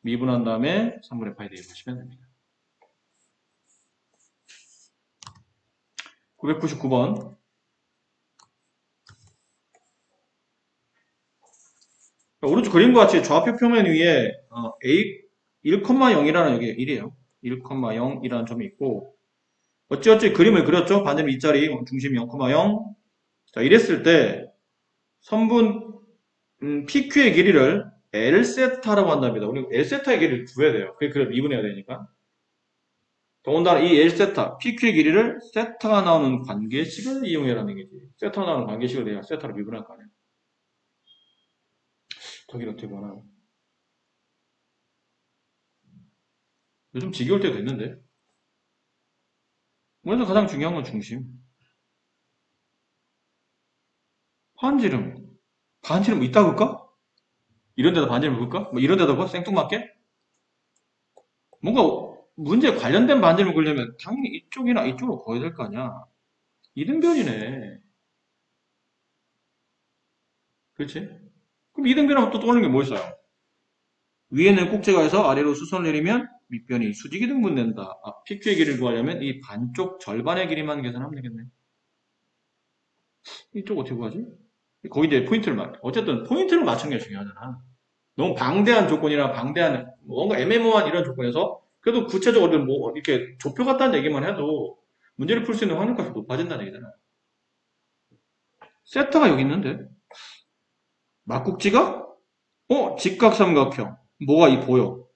미분한 다음에 3분의 파이 대입하시면 됩니다. 999번. 오른쪽 그림과 같이 좌표 표면 위에 a 1,0이라는 여기 1이에요. 1,0이라는 점이 있고 어찌어찌 그림을 그렸죠. 반지름 2짜리 중심 0,0. 자 이랬을 때 선분 PQ의 길이를 L세타라고 한답니다. 우리 L세타의 길이를 구해야 돼요. 그래 미분해야 되니까. 더군다나 이 L세타, PQ의 길이를 세타가 나오는 관계식을 이용해라는 얘기지. 세타가 나오는 관계식을 내가 세타로 미분할 거 아니야. 저길 어떻게 보나. 요즘 지겨울 때도 됐는데. 그래서 가장 중요한 건 중심. 반지름. 반지름 이따 그을까? 이런 데다 반지름 그을까? 뭐 이런 데다 뭐 생뚱맞게? 뭔가 문제에 관련된 반지름을 그리려면 당연히 이쪽이나 이쪽으로 그어야 될 거 아니야. 이등변이네. 그렇지? 그럼 이등변하면 또 떠오르는 게 뭐 있어요? 위에는 꼭지가 해서 아래로 수선을 내리면 밑변이 수직이 등분된다. PQ의 길이를 구하려면 이 반쪽 절반의 길이만 계산하면 되겠네. 이쪽 어떻게 구하지? 거기 이제 포인트를 어쨌든 포인트를 맞추는 게 중요하잖아. 너무 방대한 조건이나 방대한 뭔가 애매모호한 이런 조건에서 그래도 구체적으로 뭐 이렇게 좁혀 갔다는 얘기만 해도 문제를 풀 수 있는 확률값이 높아진다는 얘기잖아. 세타가 여기 있는데 막국지가 직각삼각형 뭐가 보여?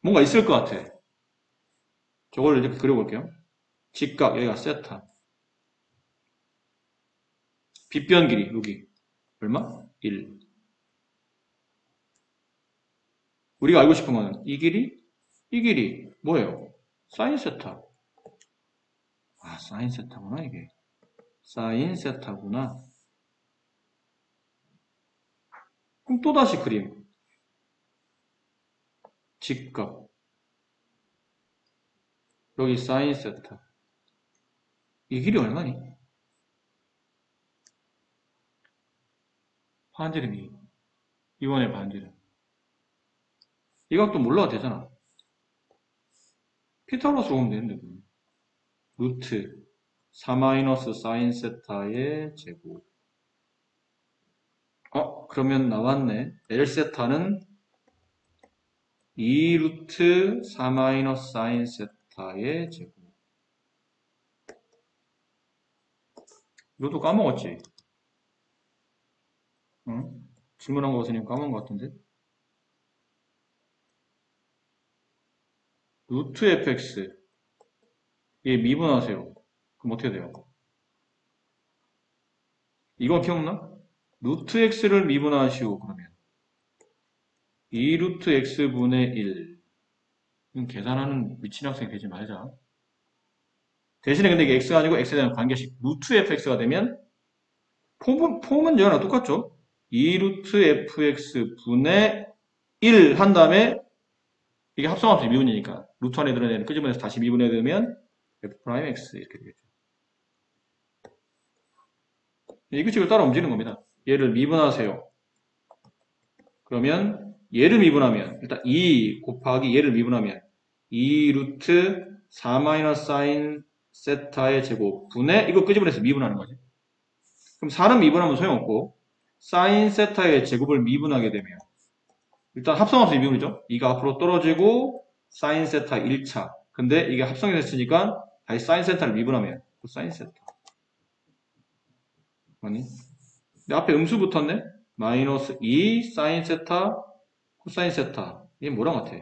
뭔가 있을 것 같아. 저걸 이렇게 그려볼게요. 직각 여기가 세타 빗변 길이 여기 얼마? 1. 우리가 알고 싶은 거는 이 길이 뭐예요? 사인 세타. 사인 세타구나 이게. 사인 세타구나. 그럼 또다시 그림. 직각. 여기 사인 세타. 이 길이 얼마니? 반지름이. 이번에 반지름. 이 각도 몰라도 되잖아. 피타고라스 보면 되는데. 루트 4 마이너스 사인 세타의 제곱. 그러면 나왔네. L 세타는 2 루트 4 마이너스 사인 세타의 제곱. 이것도 까먹었지? 응? 질문한 거 선생님 까먹은 것 같은데? 루트 fx. 얘 미분하세요. 그럼 어떻게 돼요? 이거 기억나? 루트 x를 미분하시오. 그러면 2 루트 x분의 1. 계산하는 미친 학생 되지 말자. 대신에 근데 이게 x가 아니고 x에 대한 관계식 루트 fx가 되면 폼은 여기랑 똑같죠? 2 루트 fx 분의 1 한 다음에 이게 합성합수 미분이니까 루트 안에 들어내는 끄집어내서 다시 미분해 두면 f'x 이렇게 되겠죠. 이 규칙을 따라 움직이는 겁니다. 얘를 미분하세요. 그러면 얘를 미분하면 일단 2 곱하기 얘를 미분하면 2 루트 4 마이너스 사인 세타의 제곱 분의 이거 끄집어내서 미분하는 거지. 그럼 4는 미분하면 소용없고 사인 세타의 제곱을 미분하게 되면 일단 합성합수 미분이죠. 2가 앞으로 떨어지고 사인 세타 1차. 근데 이게 합성이 됐으니까 다시 사인 세타를 미분하면 사인 세타. 아니? 근데 앞에 음수 붙었네? 마이너스 2 사인 세타 코사인 세타. 이게 뭐랑 같아?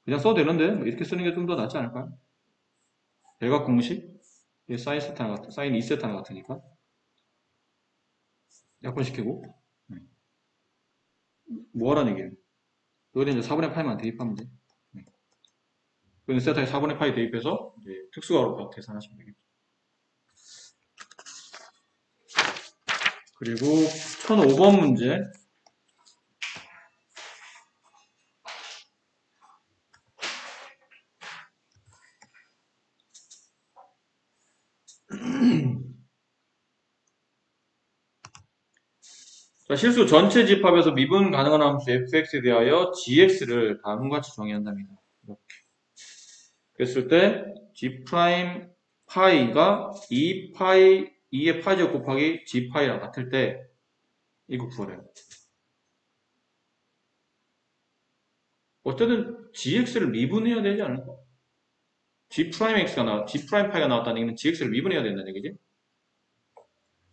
그냥 써도 되는데 뭐 이렇게 쓰는 게 좀 더 낫지 않을까요? 대각 공식? 이게 사인 세타랑 같아. 사인 2세타랑 같으니까. 약분시키고. 뭐 하라는 얘기예요? 여기다 이제 4분의 파이만 대입하면 돼. 그럼 세타에 4분의 파이 대입해서 이제 특수가로 계산하시면 되겠죠. 그리고 1005번 문제. 자, 실수 전체 집합에서 미분 가능한 함수 fx에 대하여 gx를 다음과 같이 정의한답니다. 이렇게. 그랬을 때 g 프라임 파이가 2파이 2의 파이 제곱 곱하기 g 파이랑 같을 때 이거 구하래요. 어쨌든 gx를 미분해야 되지 않을까? g 프라임 x가 g 프라임 파이가 나왔다는 얘기는 gx를 미분해야 된다는 얘기지.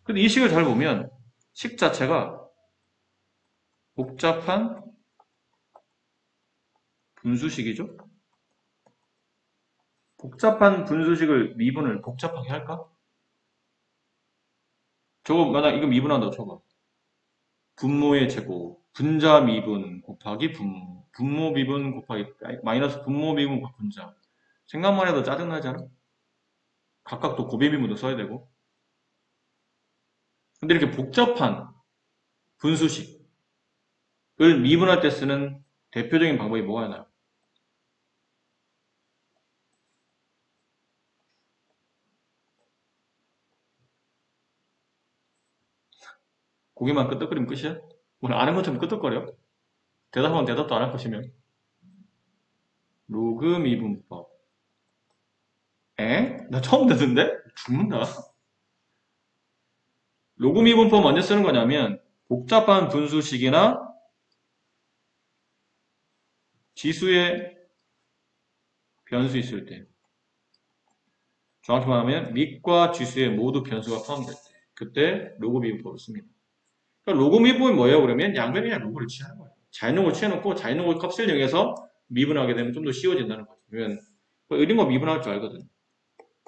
근데 이 식을 잘 보면 식 자체가 복잡한 분수식이죠. 복잡한 분수식을 미분을 복잡하게 할까? 저거 만약 이거 미분한다고 쳐봐. 분모의 제곱, 분자 미분 곱하기 분모, 분모 미분 곱하기 마이너스 분모 미분 곱하기 분자. 생각만 해도 짜증나지 않아? 각각 또 고비 미분도 써야 되고. 근데 이렇게 복잡한 분수식을 미분할 때 쓰는 대표적인 방법이 뭐가 있나요? 고개만 끄덕거리면 끝이야? 오늘 아는 것처럼 끄덕거려? 대답하면 대답도 안 할 것이면 로그 미분법. 에? 나 처음 듣는데? 죽는다. 로그 미분법 언제 쓰는 거냐면 복잡한 분수식이나 지수의 변수 있을 때. 정확히 말하면 밑과 지수의 모두 변수가 포함될 때. 그때 로그 미분법을 씁니다. 그러니까 로그 미분법이 뭐예요? 그러면 양변에 그냥 로그를 취하는 거예요. 자연로그를 취해놓고 자연로그 값을 이용해서 미분하게 되면 좀 더 쉬워진다는 거죠. 그러면 이런 거 미분할 줄 알거든.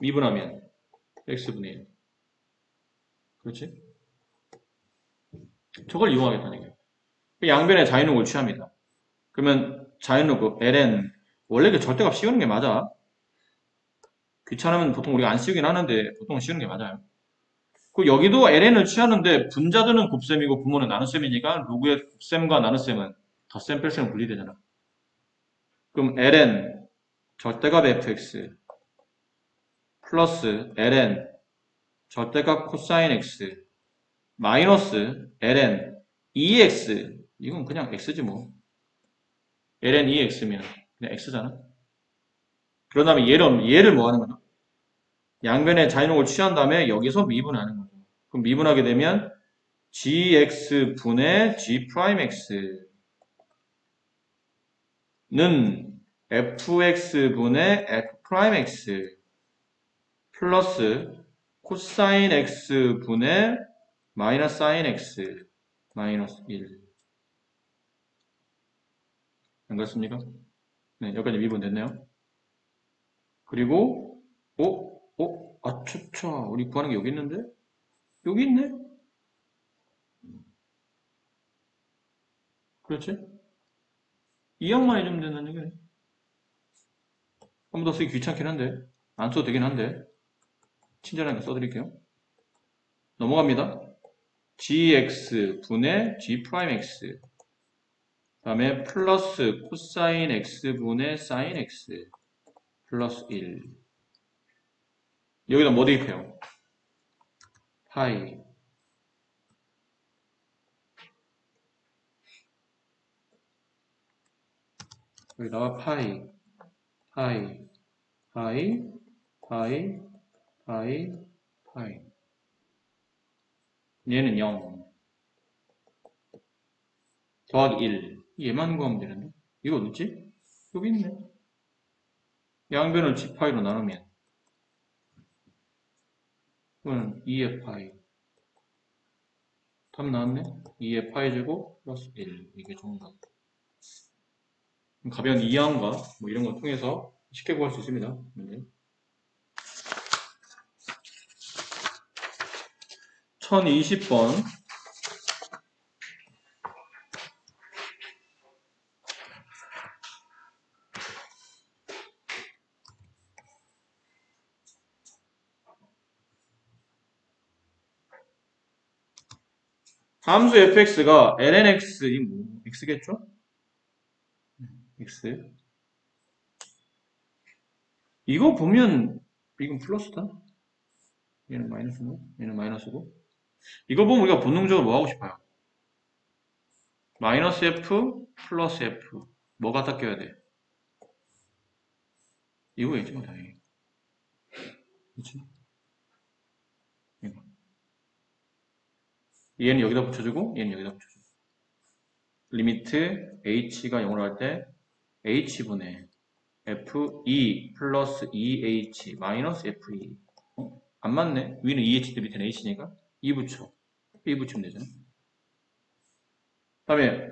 미분하면 x분의 1. 그렇지? 저걸 이용하겠다는 얘기예요. 양변에 자연로그를 취합니다. 그러면 자연로그 ln 원래 그 절대값 씌우는 게 맞아. 귀찮으면 보통 우리가 안 씌우긴 하는데 보통 씌우는 게 맞아요. 그 여기도 ln을 취하는데 분자들은 곱셈이고 부모는 나눗셈이니까 로그의 곱셈과 나눗셈은 덧셈 뺄셈은 분리되잖아. 그럼 ln 절대값 fx 플러스 ln 절대값 코사인 x 마이너스 ln 2x 이건 그냥 x지 뭐. ln 2x면 그냥 x잖아. 그런 다음에 얘를 뭐 하는 거죠? 양변에 자연목을 취한 다음에 여기서 미분하는 거죠. 그럼 미분하게 되면 gx분의 g'x는 fx분의 f'x 플러스 코사인 x분의 마이너스 사인 x 마이너스 1. 안 그렇습니까? 네, 여기까지 미분 됐네요. 그리고 아차차 우리 구하는 게 여기 있는데? 여기 있네? 그렇지? 이 양만 해주면 된다는 얘기네. 한 번 더 쓰기 귀찮긴 한데 안 써도 되긴 한데 친절하게 써드릴게요. 넘어갑니다. gx분의 g'x 그 다음에 플러스 코사인 x분의 사인 x 플러스 1 여기다 뭐 대입해요? 파이 여기다가 파이 파이 파이 파이 파이 파이 얘는 0 더하기 1 얘만 구하면 되는데 이거 어딨지? 여기 있네. 양변을 g파이로 나누면 이거는 2의 파이 답 나왔네. 2의 파이 제곱 플러스 1 이게 정답. 가벼운 이항과 뭐 이런 걸 통해서 쉽게 구할 수 있습니다. 네. 1020번 함수 fx가 lnx 이 뭐 x겠죠? x 이거 보면 이건 플러스다. 얘는 마이너스고 얘는 마이너스고 이거 보면 우리가 본능적으로 뭐 하고 싶어요? 마이너스 f 플러스 f 뭐 갖다 껴야 돼? 이거겠지 뭐 당연히. 그렇지? 이거. 얘는 여기다 붙여주고 얘는 여기다 붙여주고 리미트 h가 0으로 할 때 h분의 f2 플러스 2h 마이너스 f2 안 맞네. 위는 2h 대 밑에는 h니까 2 붙여 2 붙이면 되잖아. 그 다음에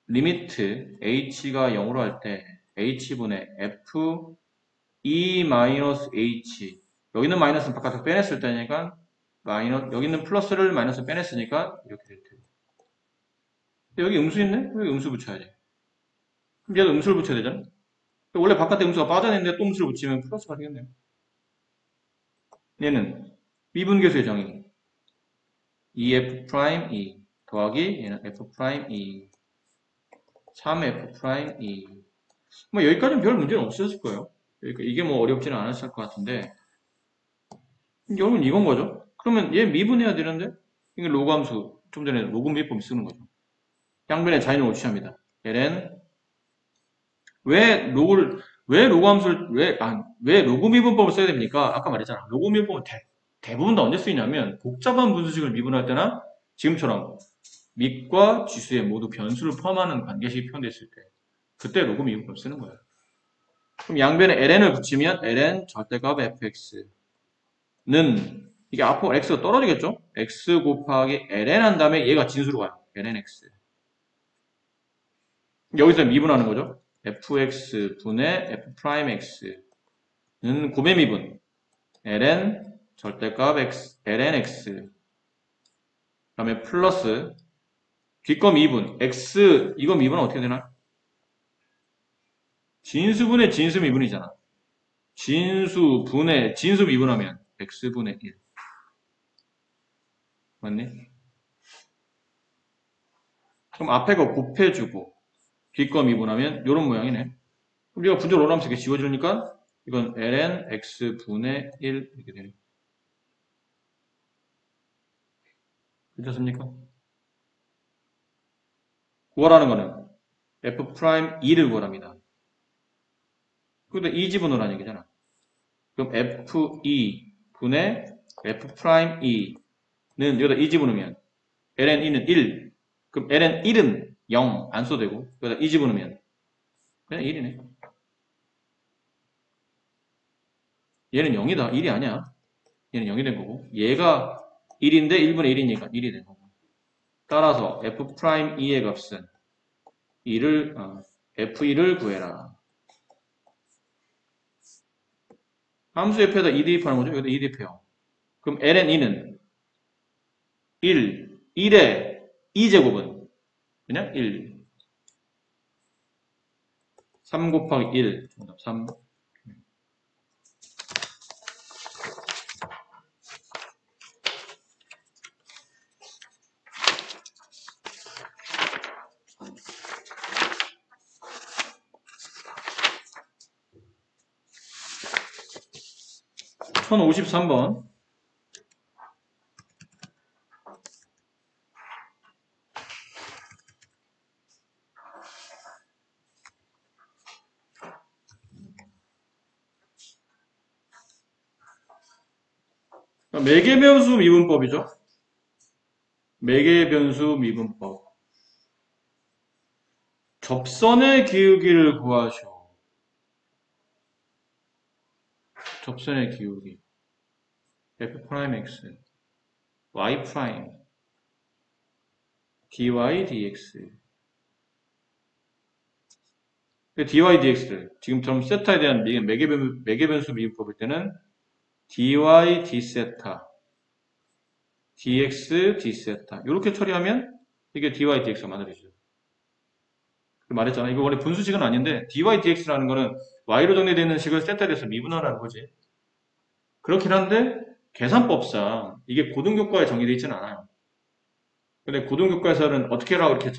리미트 h가 0으로 할 때 h분의 f2 마이너스 h 여기는 마이너스는 바깥으로 빼냈을 때니까 마이너스 여기는 플러스를 마이너스 빼냈으니까 이렇게 될 테고 여기 음수 있네? 여기 음수 붙여야 돼. 그럼 얘도 음수를 붙여야 되잖아. 원래 바깥에 음수가 빠져있는데 또 음수를 붙이면 플러스가 되겠네요. 얘는 미분계수의 정의 2f'2 더하기 얘는 f'2 3f'2 뭐 여기까지는 별 문제는 없으셨을 거예요. 이게 뭐 어렵지는 않았을 것 같은데 여러분 이건 거죠. 그러면 얘 미분해야 되는데 이게 로그 함수 좀 전에 로그 미분법 쓰는 거죠. 양변의 자연을 취합니다. ln 왜 로그 함수를, 왜 로그 미분법을 써야 됩니까? 아까 말했잖아. 로그 미분법은 대부분 다 언제 쓰이냐면, 복잡한 분수식을 미분할 때나, 지금처럼, 밑과 지수에 모두 변수를 포함하는 관계식이 표현됐을 때, 그때 로그 미분법 쓰는 거예요. 그럼 양변에 ln을 붙이면, ln 절대값 fx는, 이게 앞으로 x가 떨어지겠죠? x 곱하기 ln 한 다음에 얘가 진수로 가요. lnx. 여기서 미분하는 거죠. fx 분의 f'x는 곱의 미분 ln 절대값 x lnx 그다음에 플러스 뒷거 미분 x 이거 미분은 어떻게 되나? 진수분의 진수 미분이잖아. 진수 분의 진수 미분하면 x분의 1 맞니? 그럼 앞에 거 곱해주고 뒷거 미분하면 이런 모양이네. 우리가 분절 오람수 이렇게 지워지니까 이건 ln x분의 1 이렇게 되네. 괜찮습니까? 구하라는 거는 f'2를 구하랍니다. 근데 이 집어넣으라는 얘기잖아. 그럼 f2 분의 f'2는 여기다 이 집어넣으면 ln2는 1. 그럼 ln1은 0 안 써도 되고 여기다 이 집어넣으면 그냥 1이네. 얘는 0이다. 1이 아니야. 얘는 0이 된 거고 얘가 1인데 1분의 1이니까 1이 된 거고 따라서 f'2의 값은 f2를 구해라. 함수 옆에다 2 대입하는 거죠. 여기다 2 대입해요. 그럼 ln2는 1의 2제곱은 그냥 1. 3 곱하기 1. 정답 3. 천 53번. 매개변수 미분법이죠. 매개변수 미분법. 접선의 기울기를 구하시오. 접선의 기울기. f'x, y', dy, dx. dy, dx를 지금처럼 세타에 대한 매개변수 미분법일 때는 dy, d 세타, dx, d 세타 이렇게 처리하면 이게 dy, dx가 만들어지죠. 말했잖아. 이거 원래 분수식은 아닌데 dy, dx라는 거는 y로 정리되는 식을 세타에 대해서 미분하라는 거지. 그렇긴 한데 계산법상 이게 고등교과에 정의되어 있지는 않아요. 근데 고등교과에서는 어떻게 하라고 이렇게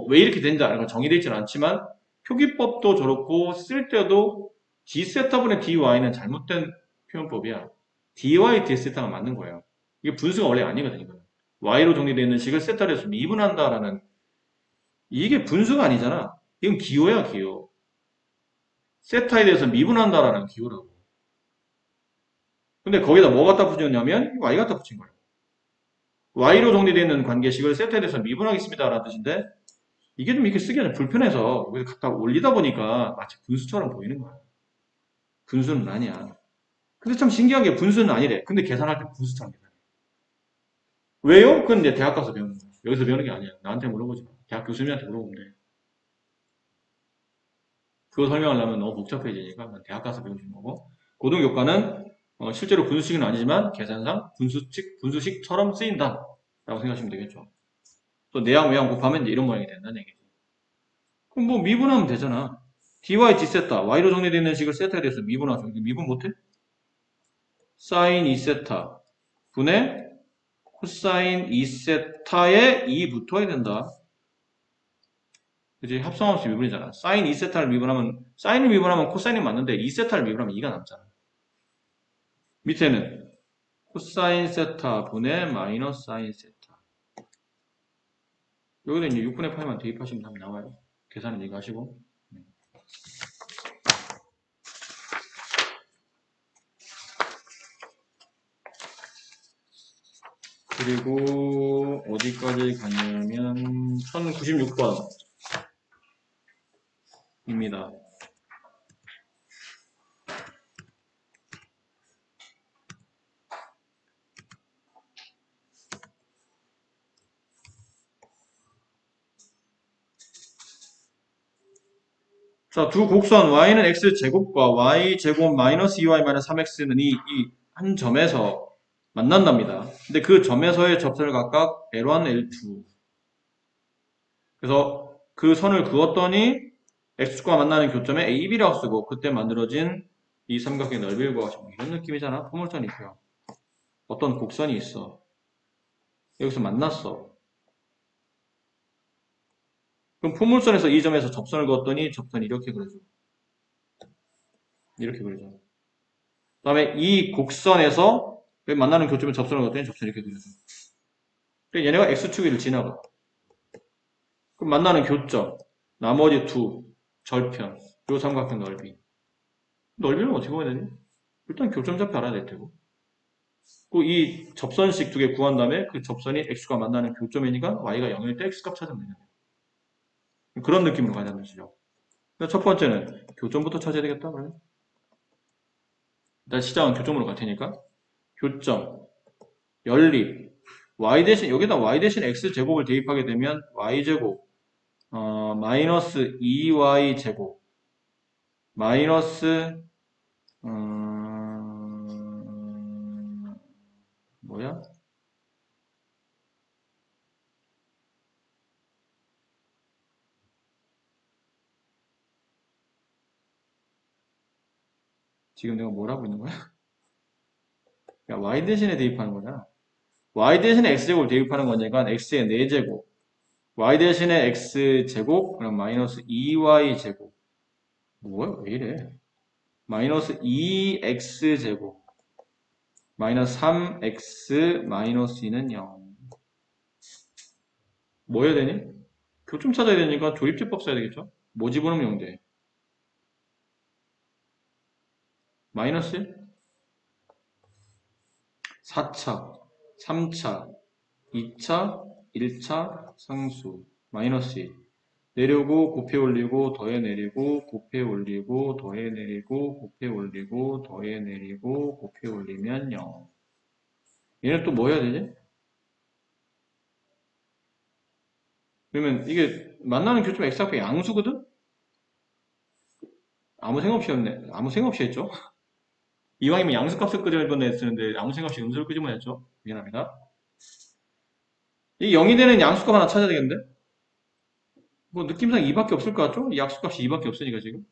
왜 이렇게 된다 이런 거 정의되어 있지는 않지만 표기법도 저렇고 쓸 때도 d세타분의 dy는 잘못된 표현법이야. dy, d세타가 맞는 거예요. 이게 분수가 원래 아니거든요. y로 정리되어 있는 식을 세타로 해서 미분한다라는 이게 분수가 아니잖아. 이건 기호야, 기호. 세타에 대해서 미분한다라는 기호라고. 근데 거기다 뭐 갖다 붙였냐면 y 갖다 붙인 거예요. y로 정리되어 있는 관계식을 세타에 대해서 미분하겠습니다 라는 뜻인데 이게 좀 이렇게 쓰기가 좀 불편해서 여기서 갖다 올리다 보니까 마치 분수처럼 보이는 거야. 분수는 아니야. 근데 참 신기하게 분수는 아니래. 근데 계산할 때 분수처럼 계산해. 왜요? 그건 이제 대학 가서 배우는 거야. 여기서 배우는 게 아니야. 나한테 물어보지 마. 대학 교수님한테 물어보면 돼. 그거 설명하려면 너무 복잡해지니까 대학 가서 배우시는 거고 고등교과는 실제로 분수식은 아니지만 계산상 분수식처럼 쓰인다 라고 생각하시면 되겠죠. 또 내양 외양 곱하면 이런 모양이 된다는 얘기죠. 그럼 뭐 미분하면 되잖아. dy d세타 y로 정리되어 있는 식을 세타에 대해서 미분하죠. 미분 못해? 사인 2세타 분의 코사인 2세타에 2 붙어야 된다. 그지? 합성함수 미분이잖아. 사인 2세타를 미분하면 사인을 미분하면 코사인이 맞는데 2세타를 미분하면 2가 남잖아. 밑에는 코사인 세타 분의 마이너스 사인 세타. 여기다 이제 6분의 8만 대입하시면 답이 나와요. 계산은 이거 하시고. 그리고 어디까지 가냐면 1096번입니다. 자, 두 곡선 y는 x제곱과 y제곱 마이너스 2y 마이너스 3x는 이 한 점에서 만난답니다. 근데 그 점에서의 접선을 각각 L1, L2. 그래서 그 선을 그었더니 x축과 만나는 교점에 AB라고 쓰고 그때 만들어진 이 삼각의 넓이를 구하시면 이런 느낌이잖아. 포물선이 있고요. 어떤 곡선이 있어. 여기서 만났어. 그럼 포물선에서 이 점에서 접선을 그었더니 접선이 이렇게 그려져. 이렇게 그려져. 그 다음에 이 곡선에서 만나는 교점에 접선을 그었더니 접선이 이렇게 그려져. 그러니까 얘네가 x축을 지나가. 그럼 만나는 교점, 나머지 두 절편, 요 삼각형 넓이. 넓이는 어떻게 구해야 되니? 일단 교점좌표 알아야 될 테고. 이 접선식 두 개 구한 다음에 그 접선이 x가 만나는 교점이니까 y가 0일 때 x값 찾으면 되냐. 그런 느낌으로 가자는 뜻이죠. 첫 번째는 교점부터 찾아야 되겠다. 그러면. 일단 시작은 교점으로 갈 테니까. 교점, 연립, y 대신, 여기다 y 대신 x제곱을 대입하게 되면 y제곱, 마이너스 2y제곱, 마이너스, 뭐야? 지금 내가 뭘 하고 있는 거야? 야, y 대신에 대입하는 거잖아. y 대신에 x제곱을 대입하는 거니까 x의 4제곱, y 대신에 x제곱, 그럼 마이너스 2y제곱. 뭐야? 왜 이래? 마이너스 2x제곱, 마이너스 3x 마이너스 2는 0. 뭐 해야 되니? 교점 찾아야 되니까 조립제법 써야 되겠죠? 뭐 집어넣으면 0 돼? 마이너스 1? 4차, 3차, 2차, 1차, 상수, 마이너스 1. 내려오고, 곱해 올리고, 더해 내리고, 곱해 올리고, 더해 내리고, 곱해 올리고, 더해 내리고, 곱해 올리면 0. 얘는 또 뭐 해야 되지? 그러면 이게 만나는 교점 x좌표 양수거든? 아무 생각 없이 했네. 아무 생각 없이 했죠? 이왕이면 양수값을 끄집어내 쓰는데 아무 생각 없이 음수를 끄집어냈죠? 미안합니다. 이 0이 되는 양수값 하나 찾아야 되겠는데? 뭐 느낌상 2밖에 없을 것 같죠? 이 약수값이 2밖에 없으니까 지금.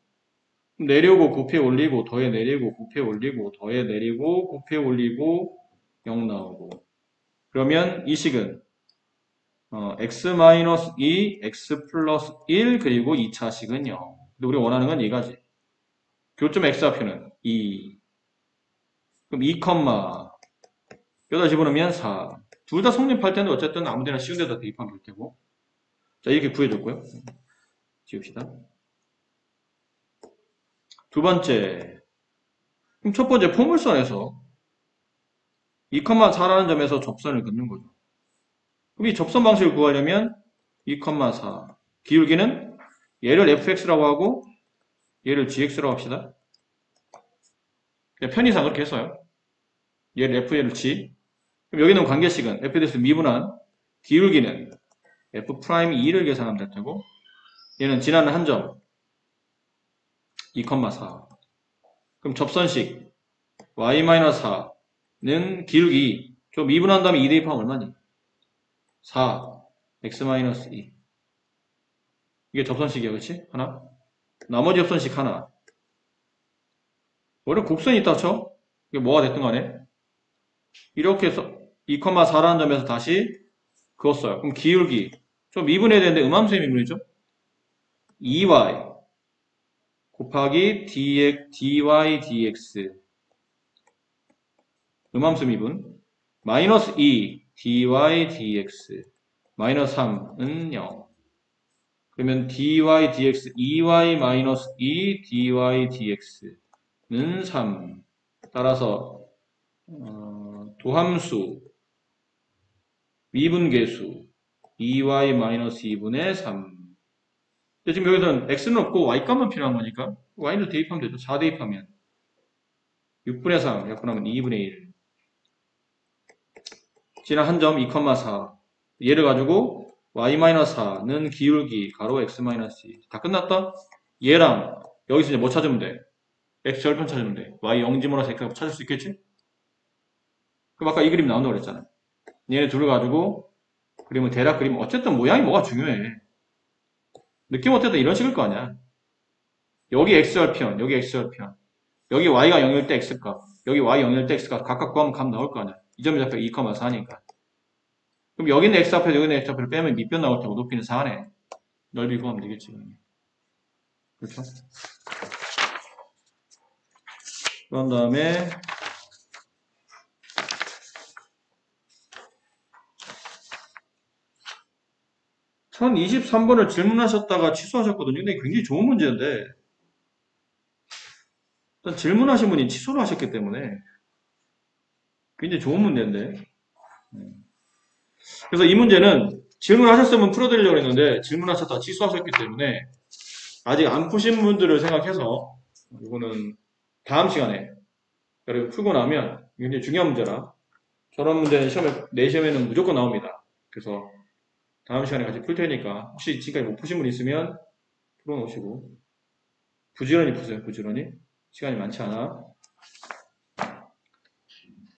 내려오고 곱해 올리고 더해 내리고 곱해 올리고 더해 내리고 곱해 올리고 0 나오고. 그러면 이 식은 x-2, x 플러스 1 그리고 2차식은 0. 근데 우리가 원하는 건 이가지. 교점 x좌표는 2. 그럼 2, 여기다 집어넣으면 4. 둘 다 성립할 때는 어쨌든 아무데나 쉬운 데다 대입하면 될 테고. 자, 이렇게 구해줬고요. 지웁시다. 두 번째. 그럼 첫 번째 포물선에서 2,4라는 점에서 접선을 긋는 거죠. 그럼 이 접선 방식을 구하려면 2,4. 기울기는 얘를 fx라고 하고 얘를 gx라고 합시다. 편의상 그렇게 했어요. 얘를 f, 얘를 g. 그럼 여기는 관계식은 f에 대해서 미분한 기울기는 f'2를 계산하면 될 테고 얘는 지나는 한 점 2,4. 그럼 접선식 y-4는 기울기 좀 미분한 다음에 2 대입하면 얼마니? 4 x-2. 이게 접선식이야, 그렇지? 하나. 나머지 접선식 하나. 원래 곡선이 있다 쳐? 이게 뭐가 됐든 간에 이렇게 해서 2,4라는 점에서 다시 그었어요. 그럼 기울기 좀 미분해야 되는데 음함수의 미분이죠? 2y 곱하기 dx, dy dx 음함수 미분 마이너스 2 dy dx 마이너스 3은 0. 그러면 dy dx 2y 마이너스 2 dy dx는 3. 따라서 도함수 미분계수 2y 마이너스 2분의 3. 근데 지금 여기서는 x는 없고 y값만 필요한 거니까 y를 대입하면 되죠. 4 대입하면 6분의 3 약분하면 2분의 1. 지난 한 점 2,4. 얘를 가지고 y-4는 기울기 가로 x-2. 다 끝났다? 얘랑 여기서 이제 뭐 찾으면 돼? x 절편 찾으면 돼. y 0지문화서 x 찾을 수 있겠지? 그럼 아까 이 그림 나온다고 그랬잖아. 얘네 둘을 가지고 그림을 대략 그리면 어쨌든 모양이 뭐가 중요해. 느낌 어쨌든 이런 식일 거 아니야. 여기 x절편, 여기 x절편. 여기 y가 0일 때 x값, 여기 y 0일 때 x값 각각 구하면 값 나올 거 아니야. 이 점이 잡혀 2,4니까. 그럼 여기는 x 앞에 여기는 x 앞에를 빼면 밑변 나올 테고 높이는 4네. 넓이 구하면 되겠지. 그렇죠? 그런 다음에 1023번을 질문하셨다가 취소하셨거든요. 근데 굉장히 좋은 문제인데 일단 질문하신 분이 취소를 하셨기 때문에 굉장히 좋은 문제인데 그래서 이 문제는 질문하셨으면 풀어드리려고 했는데 질문하셨다가 취소하셨기 때문에 아직 안 푸신 분들을 생각해서 이거는 다음 시간에 여러분 풀고 나면 굉장히 중요한 문제라 저런 문제는 시험에 내 시험에는 무조건 나옵니다. 그래서 다음 시간에 같이 풀 테니까 혹시 지금까지 못 푸신 분 있으면 풀어놓으시고 부지런히 푸세요. 부지런히 시간이 많지 않아.